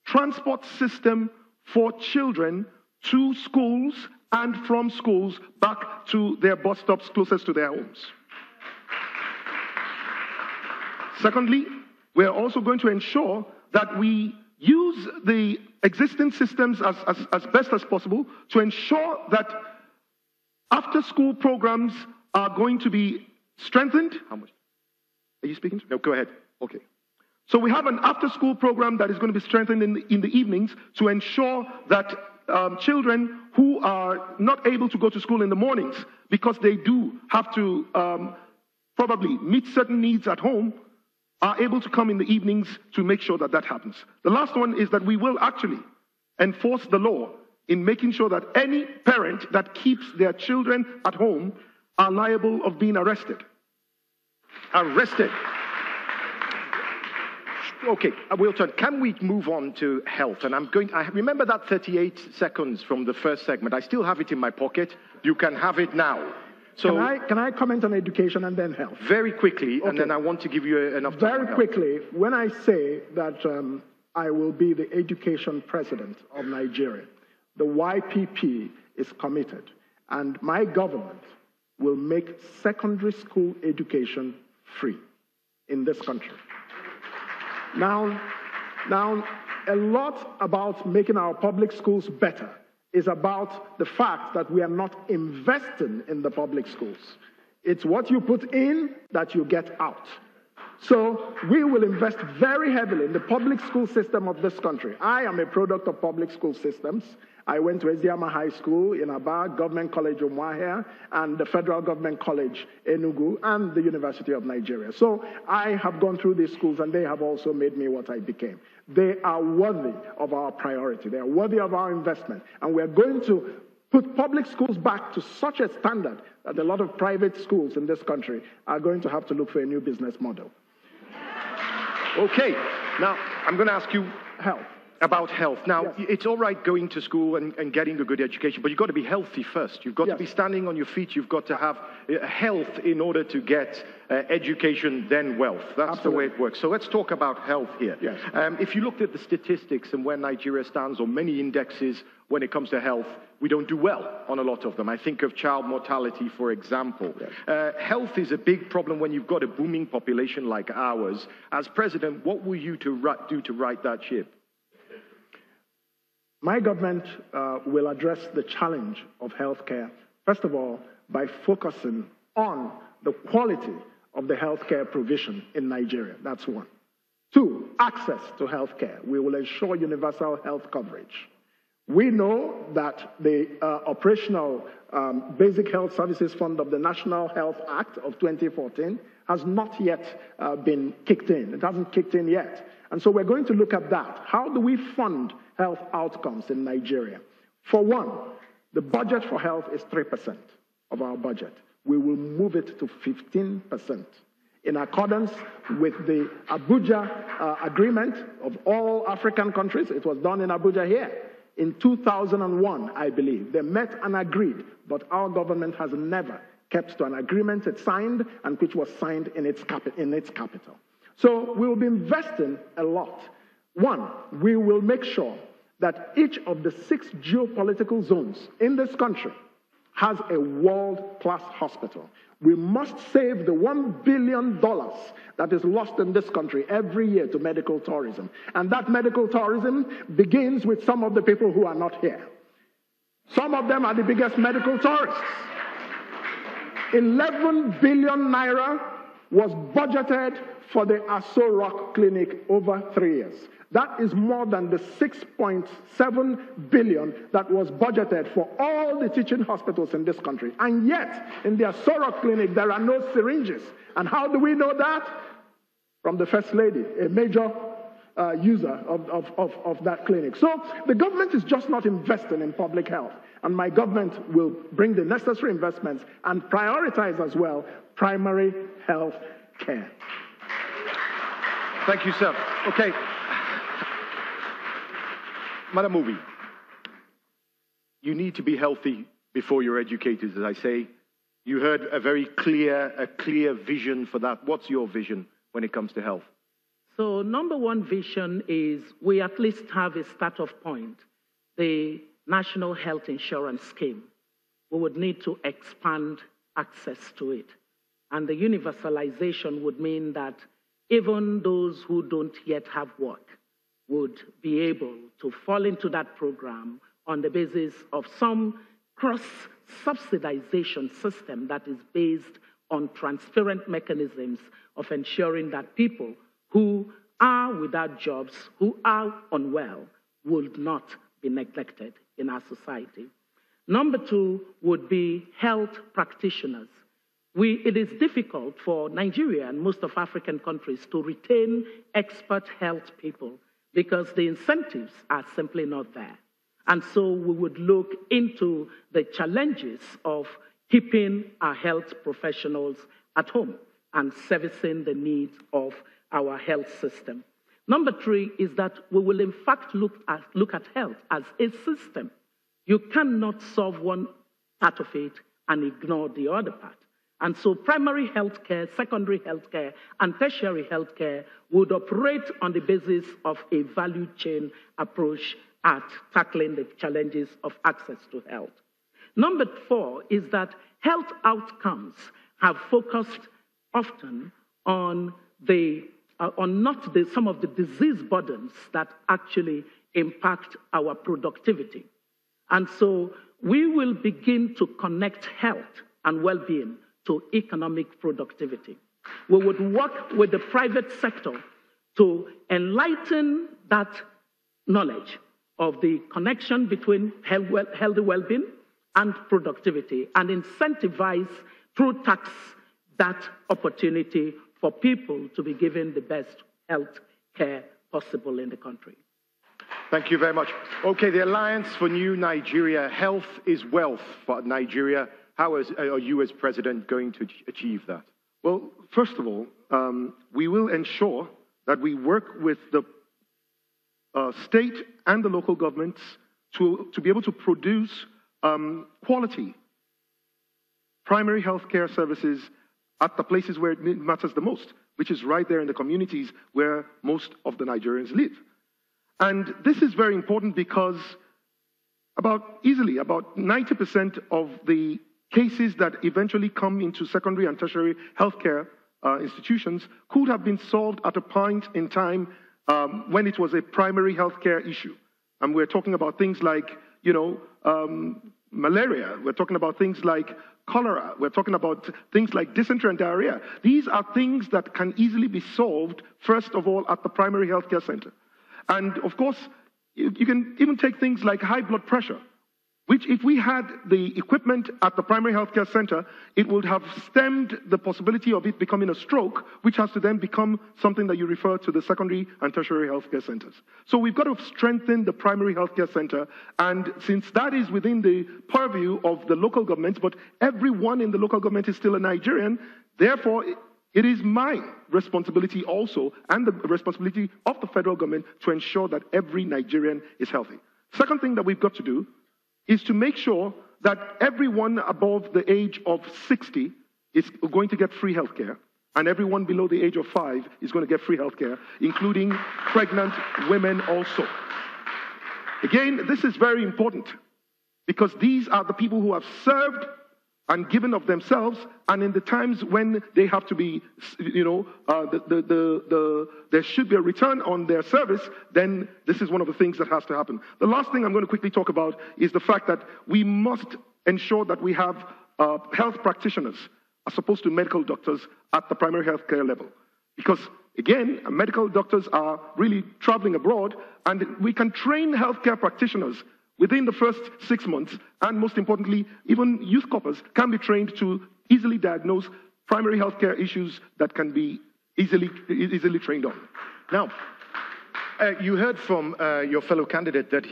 transport system for children to schools and from schools back to their bus stops closest to their homes. Secondly, we are also going to ensure that we use the existing systems as best as possible to ensure that after-school programs are going to be strengthened. How much? Are you speaking? No, go ahead. Okay. So we have an after-school program that is going to be strengthened in the evenings to ensure that children who are not able to go to school in the mornings because they do have to probably meet certain needs at home are able to come in the evenings to make sure that that happens. The last one is that we will actually enforce the law in making sure that any parent that keeps their children at home are liable of being arrested. Arrested. Okay, Wilton, can we move on to health? And I remember that 38 seconds from the first segment. I still have it in my pocket. You can have it now. So can I comment on education and then health? Very quickly, okay. And then I want to give you enough time. Very quickly, when I say that I will be the education president of Nigeria, the YPP is committed, and my government will make secondary school education free in this country. Now, a lot about making our public schools better is about the fact that we are not investing in the public schools. It's what you put in that you get out. So we will invest very heavily in the public school system of this country. I am a product of public school systems. I went to Eziama High School in Aba, Government College Umuahia, and the Federal Government College Enugu, and the University of Nigeria. So I have gone through these schools, and they have also made me what I became. They are worthy of our priority. They are worthy of our investment. And we're going to put public schools back to such a standard that a lot of private schools in this country are going to have to look for a new business model. Okay, now I'm going to ask you health. About health. Now, yes. It's all right going to school and getting a good education, but you've got to be healthy first. You've got to be standing on your feet. You've got to have health in order to get education, then wealth. That's Absolutely. The way it works. So let's talk about health here. Yes. If you looked at the statistics and where Nigeria stands on many indexes when it comes to health, we don't do well on a lot of them. I think of child mortality, for example. Yes. Health is a big problem when you've got a booming population like ours. As president, what will you do to right that ship? My government will address the challenge of healthcare, first of all, by focusing on the quality of the healthcare provision in Nigeria. That's one. Two, access to healthcare. We will ensure universal health coverage. We know that the operational Basic Health Services Fund of the National Health Act of 2014 has not yet been kicked in. It hasn't kicked in yet. And so we're going to look at that. How do we fund health outcomes in Nigeria? For one, the budget for health is 3% of our budget. We will move it to 15%. In accordance with the Abuja agreement of all African countries, it was done in Abuja here. In 2001, I believe, they met and agreed, but our government has never kept to an agreement it signed and which was signed in its capital. So we will be investing a lot. One, we will make sure that each of the 6 geopolitical zones in this country has a world-class hospital. We must save the $1 billion that is lost in this country every year to medical tourism. And that medical tourism begins with some of the people who are not here. Some of them are the biggest medical tourists. 11 billion naira was budgeted for the Aso Rock Clinic over 3 years. That is more than the 6.7 billion that was budgeted for all the teaching hospitals in this country. And yet, in the Aso Rock Clinic, there are no syringes. And how do we know that? From the First Lady, a major user of that clinic. So the government is just not investing in public health. And my government will bring the necessary investments and prioritize as well primary health care. Thank you, sir. Okay. Madam Mubi, you need to be healthy before you're educated, as I say. You heard a very clear vision for that. What's your vision when it comes to health? So number one vision is we at least have a start-off point, the National Health Insurance Scheme. We would need to expand access to it. And the universalization would mean that even those who don't yet have work would be able to fall into that program on the basis of some cross-subsidization system that is based on transparent mechanisms of ensuring that people who are without jobs, who are unwell, would not be neglected in our society. Number two would be health practitioners. It is difficult for Nigeria and most of African countries to retain expert health people because the incentives are simply not there. And so we would look into the challenges of keeping our health professionals at home and servicing the needs of our health system. Number three is that we will in fact look at health as a system. You cannot solve one part of it and ignore the other part. And so primary health care, secondary health care, and tertiary health care would operate on the basis of a value chain approach at tackling the challenges of access to health. Number four is that health outcomes have focused often on some of the disease burdens that actually impact our productivity. And so we will begin to connect health and well-being to economic productivity. We would work with the private sector to enlighten that knowledge of the connection between healthy well-being and productivity and incentivize through tax that opportunity for people to be given the best health care possible in the country. Thank you very much. Okay, the Alliance for New Nigeria, health is wealth for Nigeria. How are you as president going to achieve that? Well, first of all, we will ensure that we work with the state and the local governments to be able to produce quality primary health care services at the places where it matters the most, which is right there in the communities where most of the Nigerians live. And this is very important because about 90% of the cases that eventually come into secondary and tertiary healthcare institutions could have been solved at a point in time when it was a primary healthcare issue. And we're talking about things like, malaria. We're talking about things like cholera. We're talking about things like dysentery and diarrhea. These are things that can easily be solved, first of all, at the primary healthcare center. And of course, you can even take things like high blood pressure, which if we had the equipment at the primary healthcare center, it would have stemmed the possibility of it becoming a stroke, which has to then become something that you refer to the secondary and tertiary healthcare centers. So we've got to strengthen the primary healthcare center, and since that is within the purview of the local government, but everyone in the local government is still a Nigerian, therefore it is my responsibility also, and the responsibility of the federal government, to ensure that every Nigerian is healthy. Second thing that we've got to do is to make sure that everyone above the age of 60 is going to get free health care, and everyone below the age of 5 is going to get free health care, including pregnant women also. Again, this is very important because these are the people who have served and given of themselves, and in the times when they have to be, there should be a return on their service, then this is one of the things that has to happen. The last thing I'm going to quickly talk about is the fact that we must ensure that we have health practitioners as opposed to medical doctors at the primary health care level. Because, again, medical doctors are really traveling abroad, and we can train healthcare practitioners within the first 6 months, and most importantly, even youth corpers can be trained to easily diagnose primary healthcare issues that can be easily trained on. Now, you heard from your fellow candidate that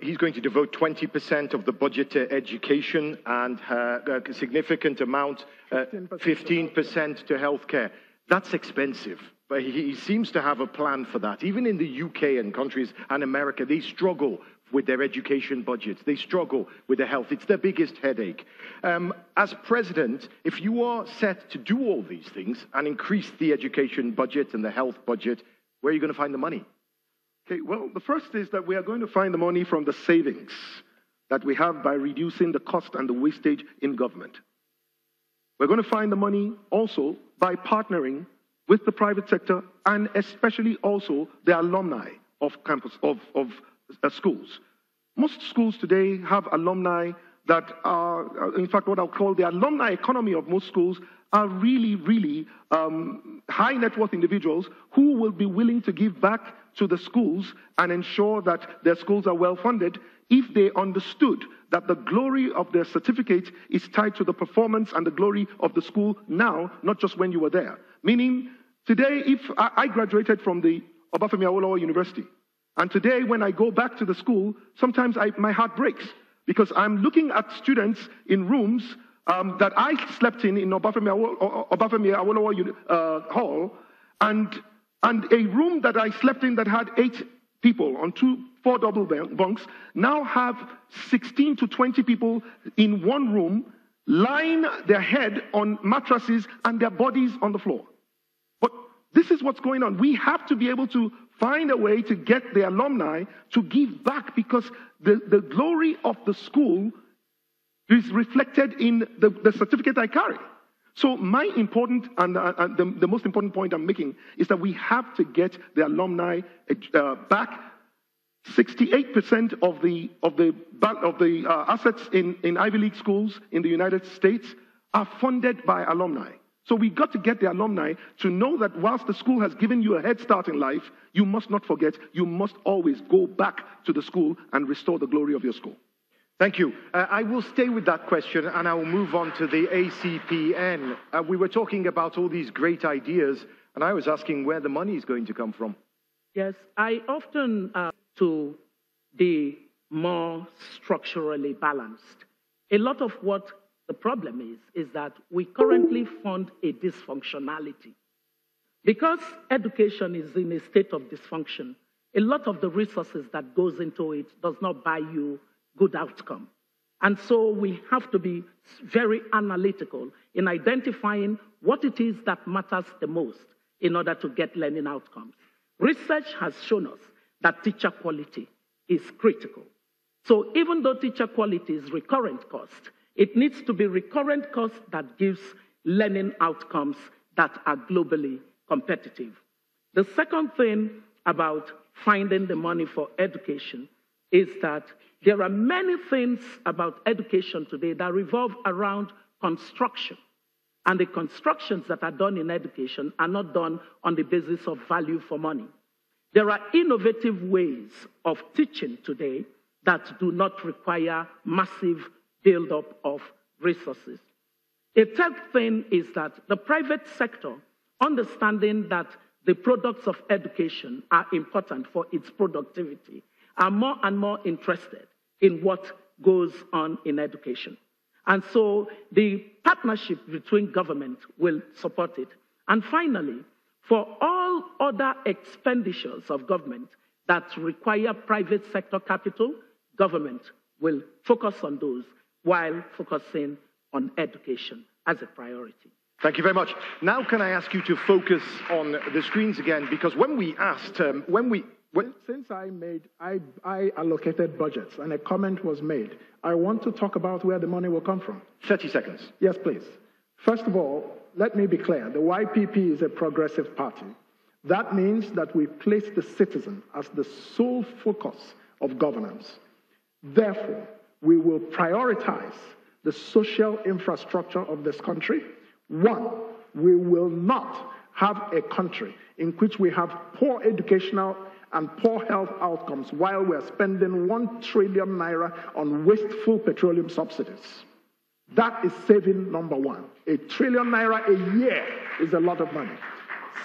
he's going to devote 20% of the budget to education and a significant amount, 15% to healthcare. That's expensive. But he seems to have a plan for that. Even in the UK and countries and America, they struggle with their education budgets. They struggle with their health. It's their biggest headache. As president, if you are set to do all these things and increase the education budget and the health budget, where are you going to find the money? Okay, well, the first is that we are going to find the money from the savings that we have by reducing the cost and the wastage in government. We're going to find the money also by partnering with the private sector and especially also the alumni of schools. Most schools today have alumni that are, in fact, what I'll call the alumni economy of most schools are really high net worth individuals who will be willing to give back to the schools and ensure that their schools are well funded if they understood that the glory of their certificate is tied to the performance and the glory of the school now, not just when you were there. Meaning, today, if I graduated from the Obafemi Awolowo University, and today when I go back to the school, sometimes my heart breaks because I'm looking at students in rooms that I slept in Obafemi Awolowo Hall, and a room that I slept in that had 8 people on 4 double bunks now have 16 to 20 people in one room lying their head on mattresses and their bodies on the floor. But this is what's going on. We have to be able to find a way to get the alumni to give back, because the glory of the school is reflected in the certificate I carry. So my important and the most important point I'm making is that we have to get the alumni back. 68% of the assets in Ivy League schools in the United States are funded by alumni. So we got to get the alumni to know that whilst the school has given you a head start in life, you must not forget, you must always go back to the school and restore the glory of your school. Thank you. I will stay with that question and I will move on to the ACPN. We were talking about all these great ideas and I was asking where the money is going to come from. Yes, I often to be more structurally balanced. A lot of what the problem is that we currently fund a dysfunctionality. Because education is in a state of dysfunction, a lot of the resources that goes into it does not buy you good outcome. And so we have to be very analytical in identifying what it is that matters the most in order to get learning outcomes. Research has shown us that teacher quality is critical. So even though teacher quality is recurrent cost, it needs to be recurrent cost that gives learning outcomes that are globally competitive. The second thing about finding the money for education is that there are many things about education today that revolve around construction. And the constructions that are done in education are not done on the basis of value for money. There are innovative ways of teaching today that do not require massive build-up of resources. A third thing is that the private sector, understanding that the products of education are important for its productivity, are more and more interested in what goes on in education. And so the partnership between government will support it. And finally, for all other expenditures of government that require private sector capital, government will focus on those while focusing on education as a priority. Thank you very much. Now can I ask you to focus on the screens again, because when we asked, when Since I allocated budgets and a comment was made, I want to talk about where the money will come from. 30 seconds. Yes, please. First of all, let me be clear. The YPP is a progressive party. That means that we place the citizen as the sole focus of governance. Therefore, we will prioritize the social infrastructure of this country. One, we will not have a country in which we have poor educational and poor health outcomes while we're spending 1 trillion naira on wasteful petroleum subsidies. That is saving number one. 1 trillion naira a year is a lot of money.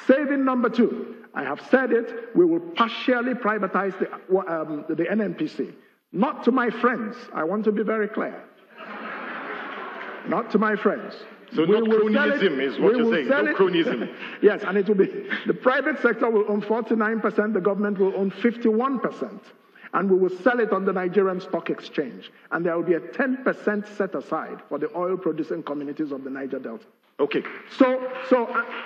Saving number two, I have said it, we will partially privatize the NNPC. Not to my friends, I want to be very clear. Not to my friends. So not cronyism is what you're saying, no cronyism. Yes, and it will be, the private sector will own 49%, the government will own 51%. And we will sell it on the Nigerian Stock Exchange. And there will be a 10% set aside for the oil-producing communities of the Niger Delta. Okay. So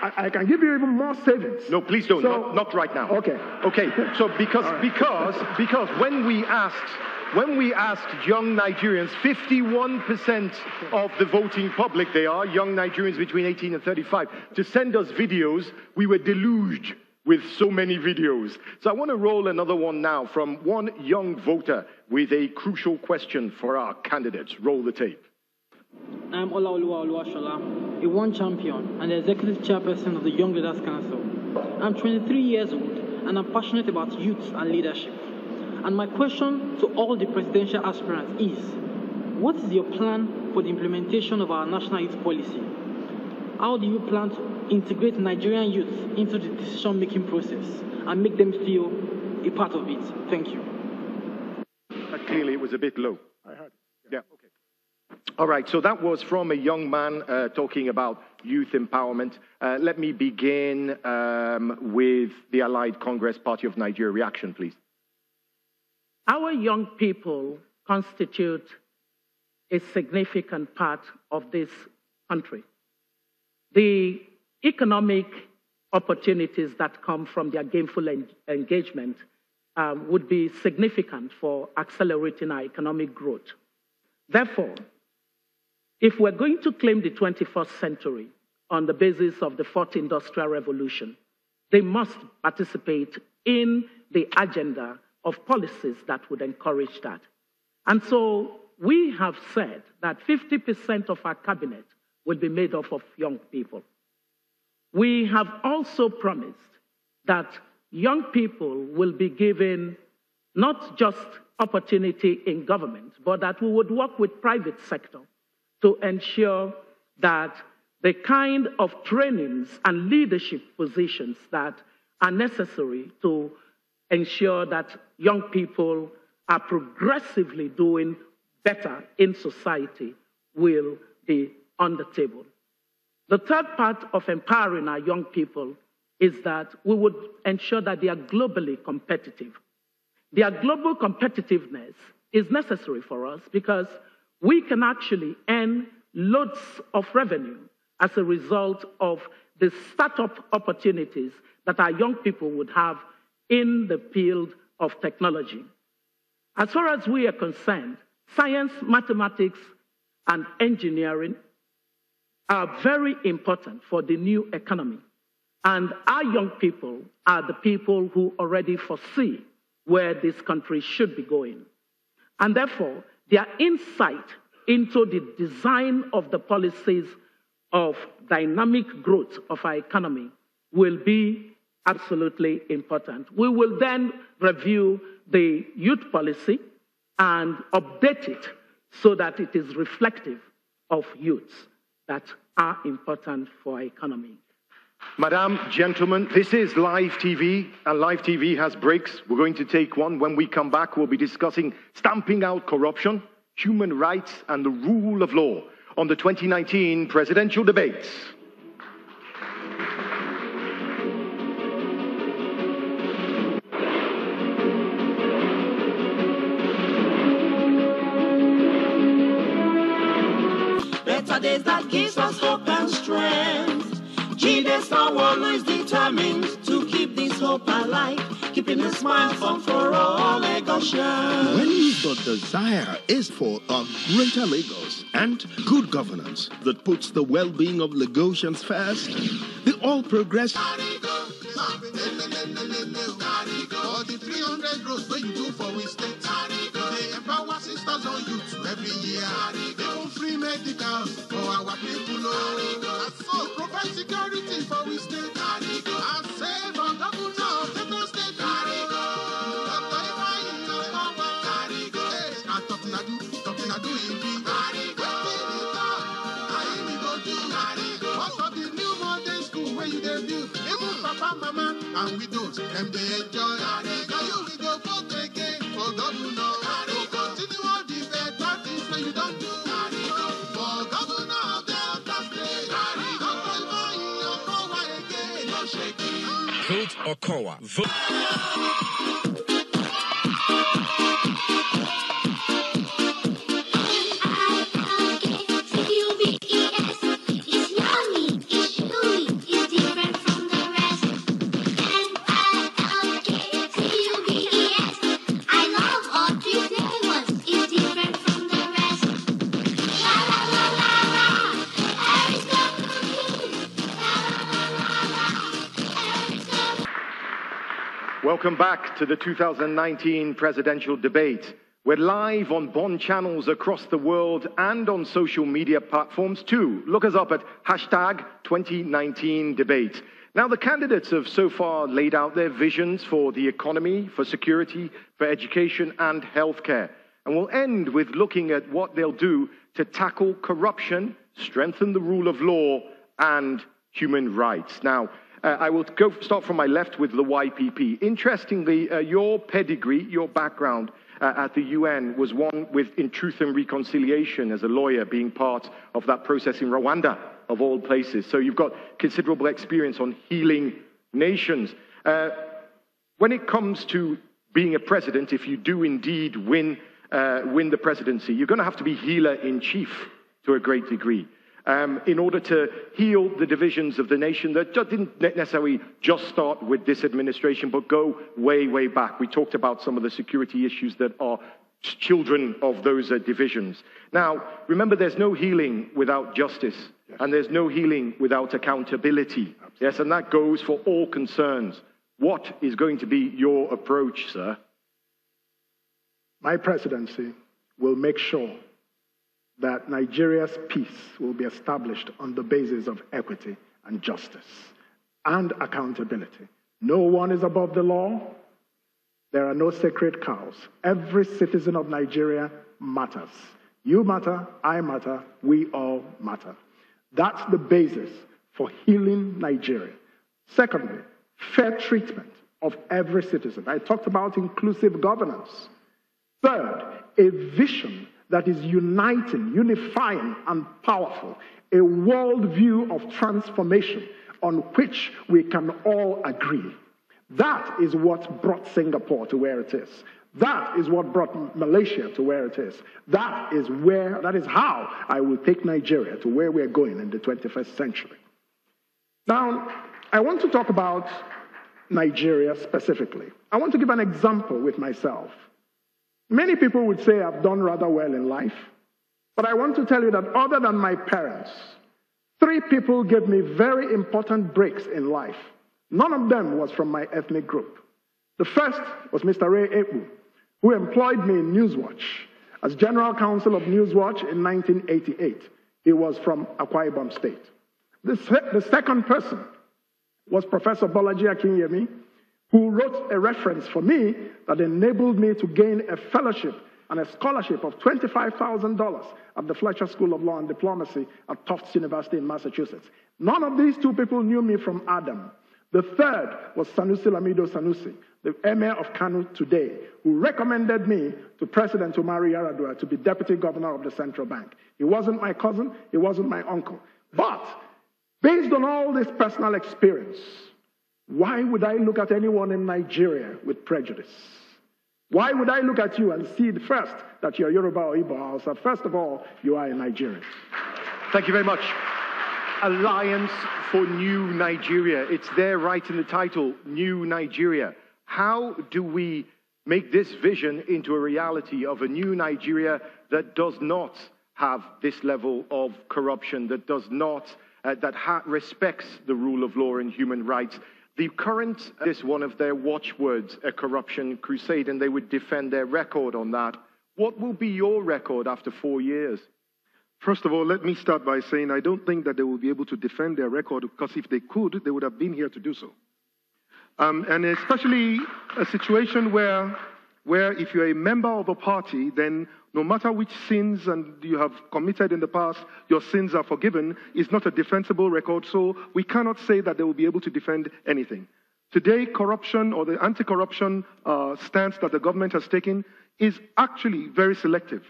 I can give you even more savings. No, please don't. Not right now. Okay. Okay. So because when we asked young Nigerians, 51% of the voting public, they are young Nigerians between 18 and 35, to send us videos, we were deluged with so many videos. So I want to roll another one now from one young voter with a crucial question for our candidates. Roll the tape. I'm Olaoluwa Oluwashola, a one champion and the executive chairperson of the Young Leaders Council. I'm 23 years old and I'm passionate about youth and leadership. And my question to all the presidential aspirants is, what is your plan for the implementation of our national youth policy? How do you plan to integrate Nigerian youth into the decision-making process and make them feel a part of it? Thank you. Clearly, it was a bit low. I heard. Yeah. Okay. All right. So that was from a young man talking about youth empowerment. Let me begin with the Allied Congress Party of Nigeria. Reaction, please. Our young people constitute a significant part of this country. The economic opportunities that come from their gainful engagement would be significant for accelerating our economic growth. Therefore, if we're going to claim the 21st century on the basis of the Fourth Industrial Revolution, they must participate in the agenda of policies that would encourage that. And so we have said that 50% of our cabinet will be made up of young people. We have also promised that young people will be given not just opportunity in government, but that we would work with private sector to ensure that the kind of trainings and leadership positions that are necessary to ensure that young people are progressively doing better in society will be on the table. The third part of empowering our young people is that we would ensure that they are globally competitive. Their global competitiveness is necessary for us because we can actually earn loads of revenue as a result of the startup opportunities that our young people would have in the field of technology. As far as we are concerned, science, mathematics, and engineering are very important for the new economy. And our young people are the people who already foresee where this country should be going. And therefore, their insight into the design of the policies of dynamic growth of our economy will be absolutely important. We will then review the youth policy and update it so that it is reflective of youths that are important for our economy. Madam, gentlemen, this is live TV, and live TV has breaks. We're going to take one. When we come back, we'll be discussing stamping out corruption, human rights, and the rule of law on the 2019 presidential debates. Better days that gives us hope and strength. G-Day Star always determined to keep this hope alive. keeping a smile fun for all Lagosians. When the desire is for a greater Lagos and good governance that puts the well-being of Lagosians first, the All Progress. All the 300 roads where you do for we state. They empower sisters on youth every year. They own free medical for our people. And so provide security for we state. And save on governor of the state. Talking I do the new modern school where you debut. Even Papa, Mama, and widows, and they enjoy. Now you will go vote again for governor. Continue all the better things that you don't do. For governor of Delta State. Vote Okowa. Vote. Welcome back to the 2019 presidential debate. We're live on Bond channels across the world and on social media platforms too. Look us up at #2019debate. Now, the candidates have so far laid out their visions for the economy, for security, for education and healthcare. And we'll end with looking at what they'll do to tackle corruption, strengthen the rule of law and human rights. Now, I will start from my left with the YPP. Interestingly, your pedigree, your background at the UN was one in truth and reconciliation as a lawyer, being part of that process in Rwanda, of all places. So you've got considerable experience on healing nations. When it comes to being a president, if you do indeed win the presidency, you're going to have to be healer in chief to a great degree. In order to heal the divisions of the nation that didn't necessarily just start with this administration, but go way, way back. We talked about some of the security issues that are children of those divisions. Now, remember, there's no healing without justice, and there's no healing without accountability. Yes, and that goes for all concerns. What is going to be your approach, sir? My presidency will make sure that Nigeria's peace will be established on the basis of equity and justice and accountability. No one is above the law. There are no sacred cows. Every citizen of Nigeria matters. You matter, I matter, we all matter. That's the basis for healing Nigeria. Secondly, fair treatment of every citizen. I talked about inclusive governance. Third, a vision that is uniting, unifying, and powerful, a worldview of transformation on which we can all agree. That is what brought Singapore to where it is. That is what brought Malaysia to where it is. That is how I will take Nigeria to where we're going in the 21st century. Now, I want to talk about Nigeria specifically. I want to give an example with myself. Many people would say I've done rather well in life, but I want to tell you that other than my parents, 3 people gave me very important breaks in life. None of them was from my ethnic group. The first was Mr. Ray Ebu, who employed me in Newswatch as General Counsel of Newswatch in 1988. He was from Akwa Ibom State. The second person was Professor Bolaji Akinyemi, who wrote a reference for me that enabled me to gain a fellowship and a scholarship of $25,000 at the Fletcher School of Law and Diplomacy at Tufts University in Massachusetts. None of these 2 people knew me from Adam. The third was Sanusi Lamido Sanusi, the Emir of Kano today, who recommended me to President Umaru Yar'Adua to be Deputy Governor of the Central Bank. He wasn't my cousin, he wasn't my uncle. But based on all this personal experience, why would I look at anyone in Nigeria with prejudice? Why would I look at you and see first that you're Yoruba or Igbo? I'll say, first of all, you are a Nigerian. Thank you very much. Alliance for New Nigeria. It's there right in the title, New Nigeria. How do we make this vision into a reality of a new Nigeria that does not have this level of corruption, that does not, respects the rule of law and human rights? The current is one of their watchwords, a corruption crusade, and they would defend their record on that. What will be your record after 4 years? First of all, let me start by saying I don't think that they will be able to defend their record, because if they could, they would have been here to do so. And especially a situation where if you're a member of a party, then no matter which sins and you have committed in the past, your sins are forgiven, is not a defensible record. So we cannot say that they will be able to defend anything. Today, corruption, or the anti-corruption stance that the government has taken, is actually very selective.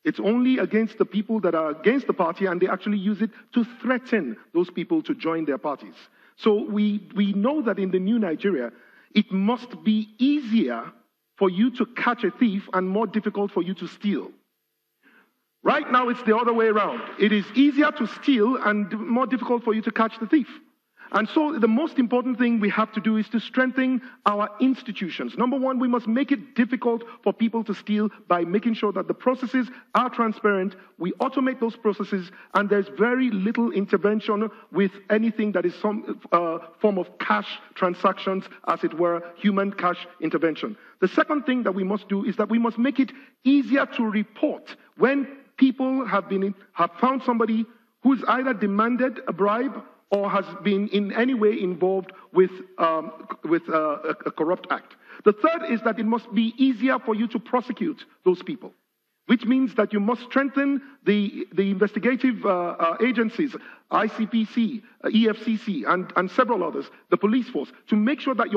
It's only against the people that are against the party, and they actually use it to threaten those people to join their parties. So we know that in the new Nigeria, it must be easier for you to catch a thief and more difficult for you to steal. Right now, it's the other way around. It is easier to steal and more difficult for you to catch the thief. And so the most important thing we have to do is to strengthen our institutions. Number one, we must make it difficult for people to steal by making sure that the processes are transparent. We automate those processes, and there's very little intervention with anything that is some form of cash transactions, as it were, human cash intervention. The second thing that we must do is that we must make it easier to report when people have found somebody who's either demanded a bribe or has been in any way involved with a corrupt act. The third is that it must be easier for you to prosecute those people, which means that you must strengthen the investigative agencies, ICPC, EFCC, and several others, the police force, to make sure that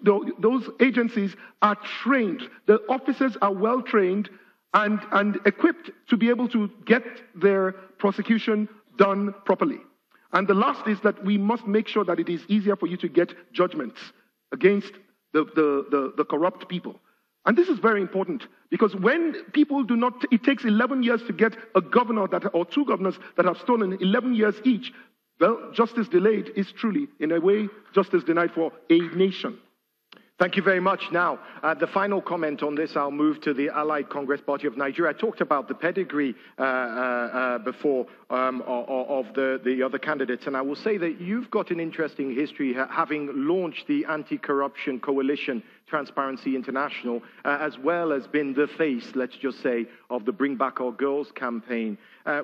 those agencies are trained, the officers are well trained and equipped to be able to get their prosecution done properly. And the last is that we must make sure that it is easier for you to get judgments against the corrupt people. And this is very important, because when people do not, it takes 11 years to get a governor or two governors that have stolen 11 years each. Well, justice delayed is truly, in a way, justice denied for a nation. Thank you very much. Now, the final comment on this, I'll move to the Allied Congress Party of Nigeria. I talked about the pedigree before of the other candidates, and I will say that you've got an interesting history, having launched the Anti-Corruption Coalition, Transparency International, as well as been the face, let's just say, of the Bring Back Our Girls campaign.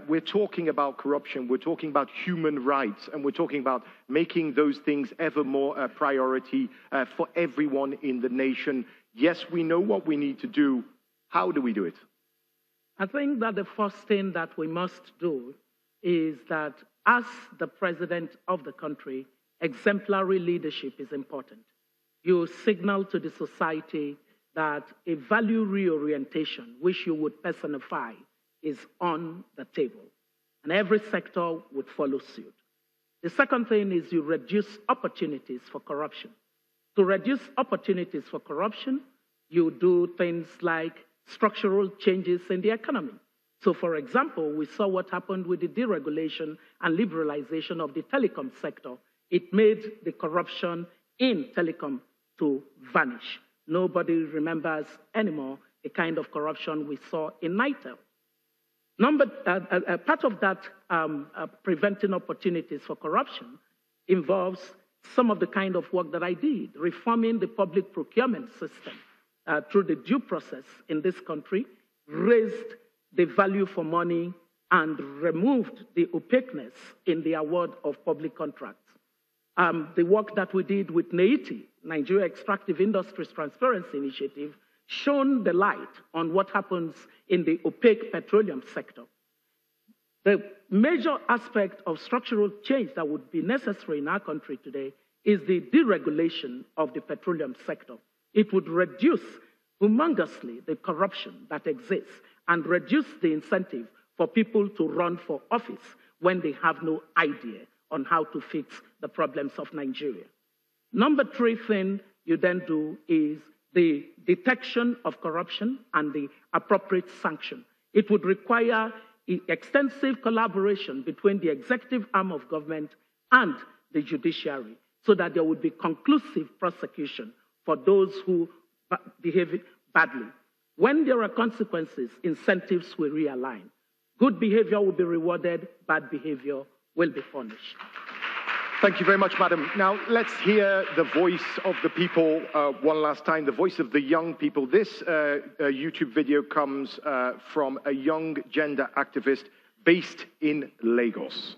We're talking about corruption, we're talking about human rights, and we're talking about making those things ever more a priority for everyone in the nation. Yes, we know what we need to do. How do we do it? I think that the first thing that we must do is that, as the president of the country, exemplary leadership is important. You signal to the society that a value reorientation, which you would personify, is on the table, and every sector would follow suit. The second thing is you reduce opportunities for corruption. To reduce opportunities for corruption, you do things like structural changes in the economy. So, for example, we saw what happened with the deregulation and liberalization of the telecom sector. It made the corruption in telecom to vanish. Nobody remembers anymore the kind of corruption we saw in NITEL. Part of that preventing opportunities for corruption involves some of the kind of work that I did, reforming the public procurement system through the due process in this country, raised the value for money, and removed the opaqueness in the award of public contracts. The work that we did with NEITI, Nigeria Extractive Industries Transparency Initiative, shone the light on what happens in the opaque petroleum sector. The major aspect of structural change that would be necessary in our country today is the deregulation of the petroleum sector. It would reduce humongously the corruption that exists and reduce the incentive for people to run for office when they have no idea on how to fix the problems of Nigeria. Number three thing you then do is the detection of corruption and the appropriate sanction. It would require extensive collaboration between the executive arm of government and the judiciary so that there would be conclusive prosecution for those who behave badly. When there are consequences, incentives will realign. Good behavior will be rewarded, bad behavior will be punished. Thank you very much, madam. Now, let's hear the voice of the people one last time, the voice of the young people. This YouTube video comes from a young gender activist based in Lagos.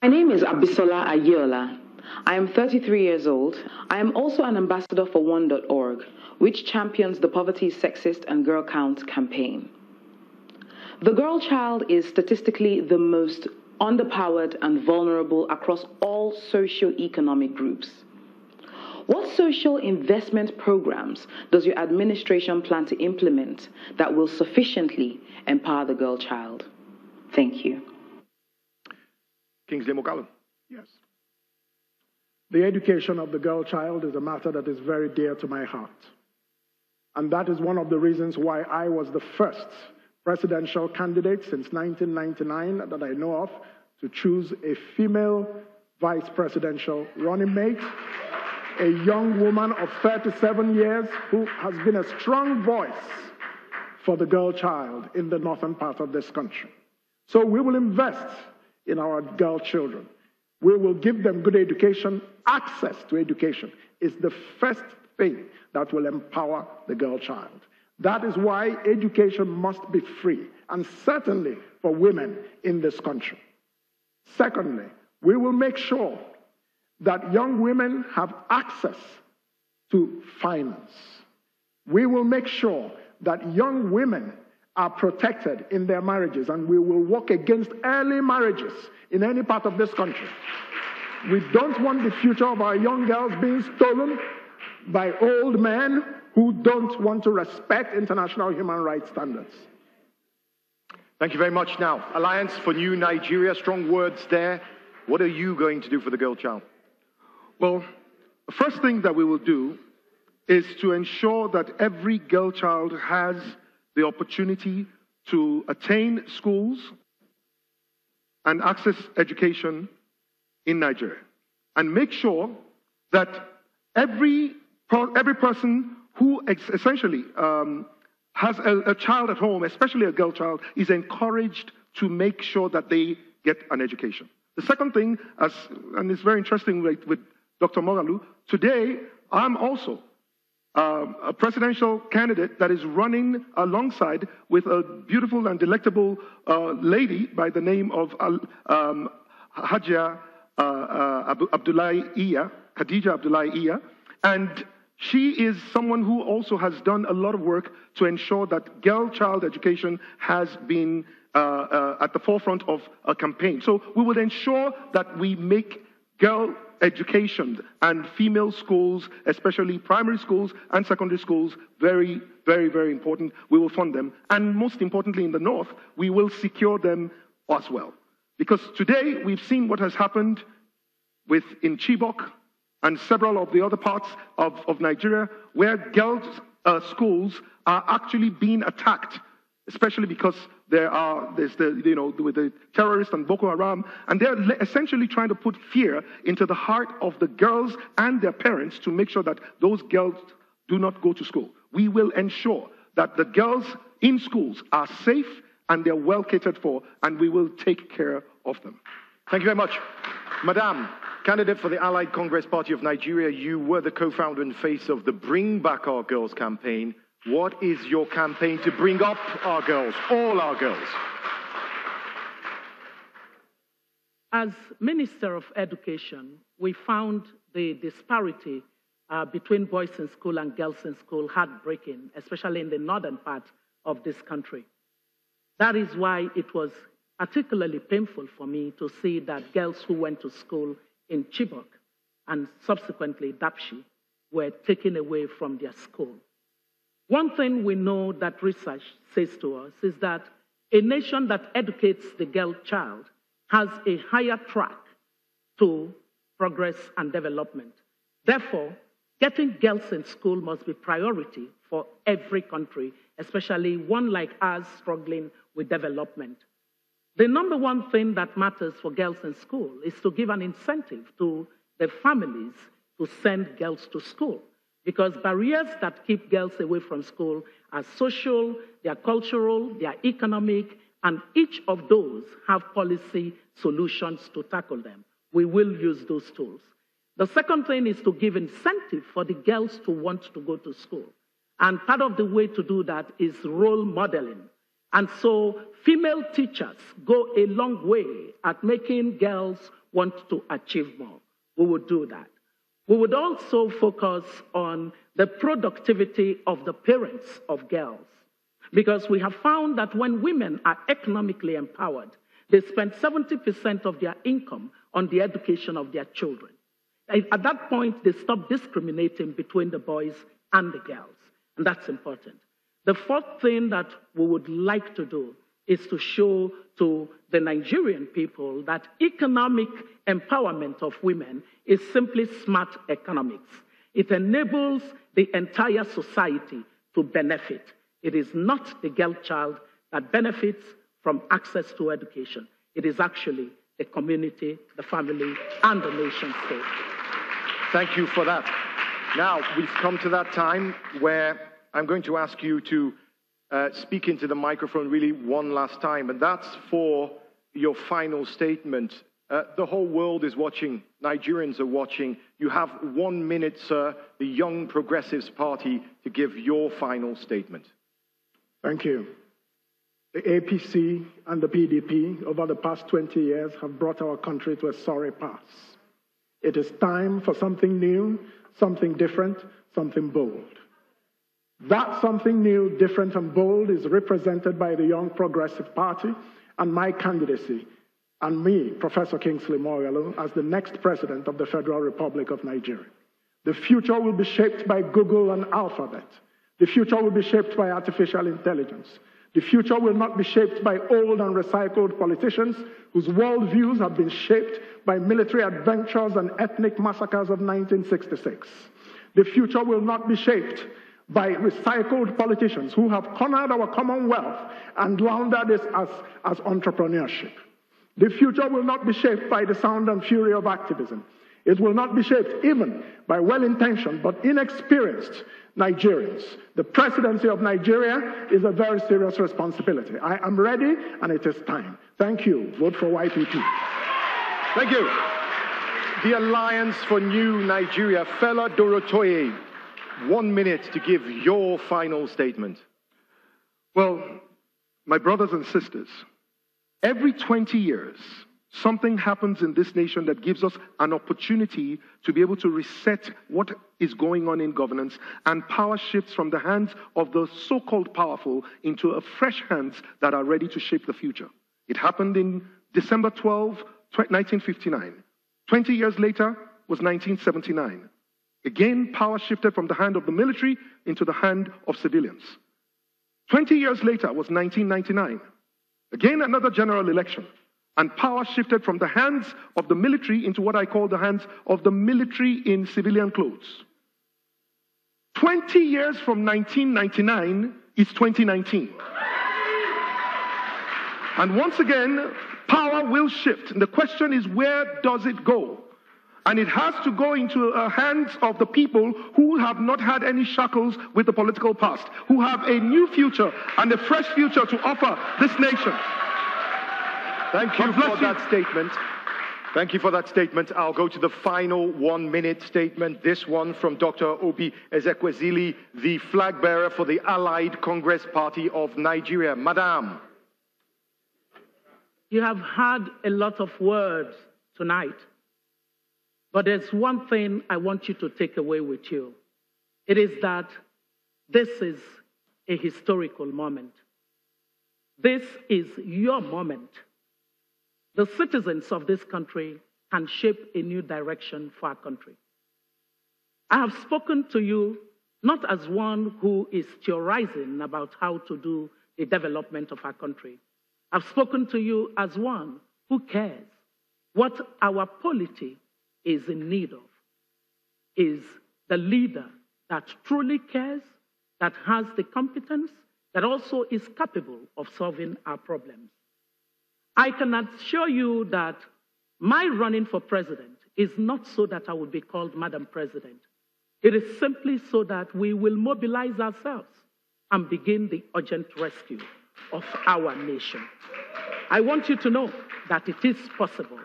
My name is Abisola Ayeola. I am 33 years old. I am also an ambassador for One.org, which champions the Poverty, Sexist and Girl Count campaign. The girl child is statistically the most underpowered and vulnerable across all socio-economic groups. What social investment programs does your administration plan to implement that will sufficiently empower the girl child? Thank you. Kingsley Moghalu. Yes. The education of the girl child is a matter that is very dear to my heart. And that is one of the reasons why I was the first presidential candidate since 1999 that I know of to choose a female vice presidential running mate, a young woman of 37 years who has been a strong voice for the girl child in the northern part of this country. So we will invest in our girl children. We will give them good education. Access to education is the first thing that will empower the girl child. That is why education must be free, and certainly for women in this country. Secondly, we will make sure that young women have access to finance. We will make sure that young women are protected in their marriages, and we will work against early marriages in any part of this country. We don't want the future of our young girls being stolen by old men who don't want to respect international human rights standards. Thank you very much. Now, Alliance for New Nigeria, strong words there. What are you going to do for the girl child? Well, the first thing that we will do is to ensure that every girl child has the opportunity to attain schools and access education in Nigeria, and make sure that every person who essentially has a child at home, especially a girl child, is encouraged to make sure that they get an education. The second thing, and it's very interesting with Dr. Moghalu, today I'm also a presidential candidate that is running alongside with a beautiful and delectable lady by the name of Hajia Abdullahi Iya, Khadija Abdullahi Iya, and she is someone who also has done a lot of work to ensure that girl child education has been at the forefront of a campaign. So we will ensure that we make girl education and female schools, especially primary schools and secondary schools, very, very, very important. We will fund them. And most importantly, in the north, we will secure them as well. Because today, we've seen what has happened in Chibok and several of the other parts of Nigeria, where girls' schools are actually being attacked, especially because there's with the terrorists and Boko Haram, and they're essentially trying to put fear into the heart of the girls and their parents to make sure that those girls do not go to school. We will ensure that the girls in schools are safe and they're well catered for, and we will take care of them. Thank you very much. Madam, candidate for the Allied Congress Party of Nigeria, you were the co-founder and face of the Bring Back Our Girls campaign. What is your campaign to bring up our girls, all our girls? As Minister of Education, we found the disparity between boys in school and girls in school heartbreaking, especially in the northern part of this country. That is why it was particularly painful for me to see that girls who went to school in Chibok and subsequently Dapchi were taken away from their school. One thing we know that research says to us is that a nation that educates the girl child has a higher track to progress and development. Therefore, getting girls in school must be priority for every country, especially one like ours struggling with development. The number one thing that matters for girls in school is to give an incentive to the families to send girls to school. because barriers that keep girls away from school are social, they are cultural, they are economic, and each of those have policy solutions to tackle them. We will use those tools. The second thing is to give incentive for the girls to want to go to school. And part of the way to do that is role modeling. And so female teachers go a long way at making girls want to achieve more. We would do that. We would also focus on the productivity of the parents of girls, because we have found that when women are economically empowered, they spend 70% of their income on the education of their children. At that point, they stop discriminating between the boys and the girls, and that's important. The fourth thing that we would like to do is to show to the Nigerian people that economic empowerment of women is simply smart economics. It enables the entire society to benefit. It is not the girl child that benefits from access to education. It is actually the community, the family, and the nation state. Thank you for that. Now, we've come to that time where I'm going to ask you to speak into the microphone really one last time, and that's for your final statement. The whole world is watching. Nigerians are watching. You have 1 minute, sir, the Young Progressives Party, to give your final statement. Thank you. The APC and the PDP over the past 20 years have brought our country to a sorry pass. It is time for something new, something different, something bold. That something new, different, and bold is represented by the Young Progressive Party and my candidacy, and me, Professor Kingsley Moghalu, as the next president of the Federal Republic of Nigeria. The future will be shaped by Google and Alphabet. The future will be shaped by artificial intelligence. The future will not be shaped by old and recycled politicians whose worldviews have been shaped by military adventures and ethnic massacres of 1966. The future will not be shaped by recycled politicians who have cornered our commonwealth and laundered this as entrepreneurship. The future will not be shaped by the sound and fury of activism. It will not be shaped even by well-intentioned but inexperienced Nigerians. The presidency of Nigeria is a very serious responsibility. I am ready, and it is time. Thank you. Vote for YPP. Thank you. The Alliance for New Nigeria, Fela Dorotoye, 1 minute to give your final statement. Well, my brothers and sisters, every 20 years, something happens in this nation that gives us an opportunity to be able to reset what is going on in governance, and power shifts from the hands of the so-called powerful into a fresh hands that are ready to shape the future. It happened in December 12, 1959. 20 years later was 1979. Again, power shifted from the hand of the military into the hand of civilians. 20 years later was 1999. Again, another general election. And power shifted from the hands of the military into what I call the hands of the military in civilian clothes. 20 years from 1999 is 2019. And once again, power will shift. And the question is, where does it go? And it has to go into the hands of the people who have not had any shackles with the political past, who have a new future and a fresh future to offer this nation. Thank you for that statement. Thank you for that statement. I'll go to the final 1 minute statement. This one from Dr. Obi Ezekwesili, the flag bearer for the Allied Congress Party of Nigeria. Madam. You have had a lot of words tonight, but there's one thing I want you to take away with you. It is that this is a historical moment. This is your moment. The citizens of this country can shape a new direction for our country. I have spoken to you not as one who is theorizing about how to do the development of our country. I've spoken to you as one who cares. What our polity is in need of is the leader that truly cares, that has the competence, that also is capable of solving our problems. I can assure you that my running for president is not so that I would be called Madam President. It is simply so that we will mobilize ourselves and begin the urgent rescue of our nation. I want you to know that it is possible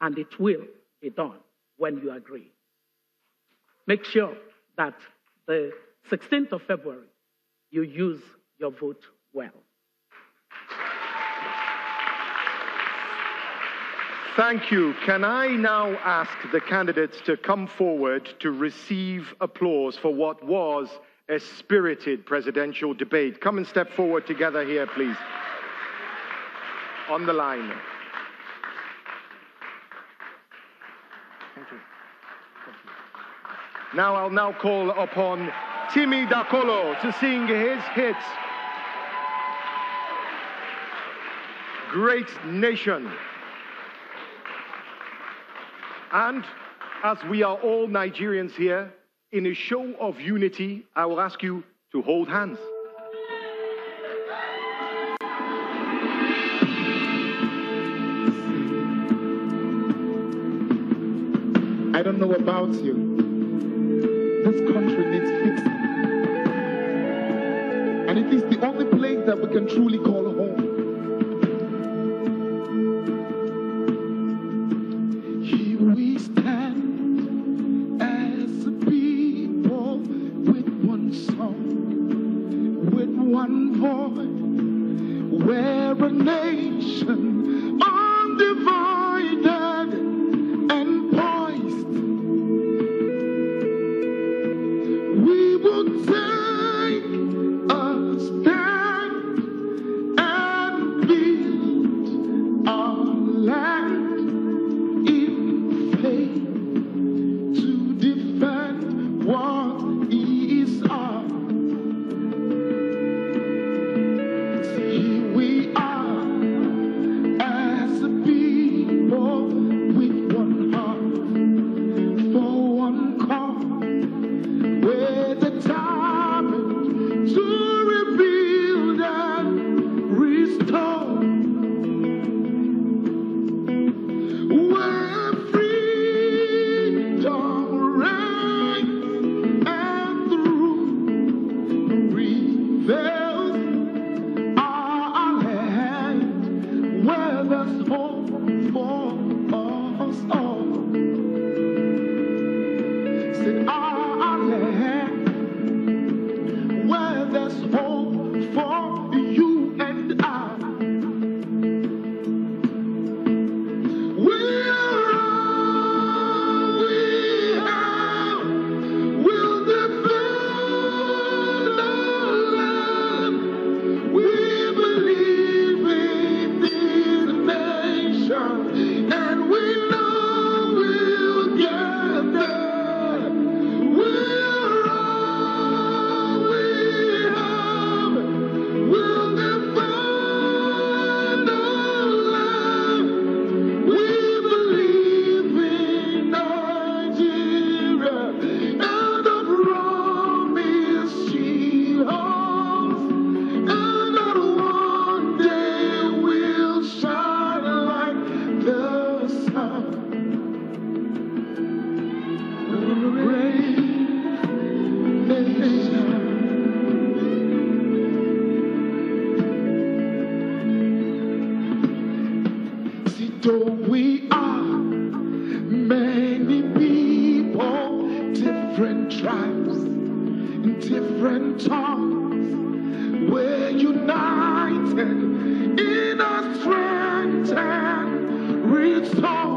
and it will be done when you agree. Make sure that the 16th of February, you use your vote well. Thank you. Can I now ask the candidates to come forward to receive applause for what was a spirited presidential debate? Come and step forward together here, please. On the line. Thank you. Now I'll call upon Timi Dakolo to sing his hit, Great Nation. And as we are all Nigerians here, in a show of unity, I will ask you to hold hands. I don't know about you. This country needs fixing. And it is the only place that we can truly call home. Here we stand as a people with one song, with one voice. We're a nation undivided and poised. We will take a stand and build our land in faith to defend what is ours. Here we are as a people with one heart for one cause. We're determined to rebuild and restore. Where freedom reigns and the rule prevails, our land, where there's hope for us all. Said our land, where there's hope for you and I. We'll defend our land. We believe in this nation, and we know we'll get there. We're all we have. We'll defend our land. We believe in Nigeria and the promise she holds, and that one day we'll shine like the sun. We're a great nation. See, though we are many people, different tribes, different tongues, we're united in our strength and resolve.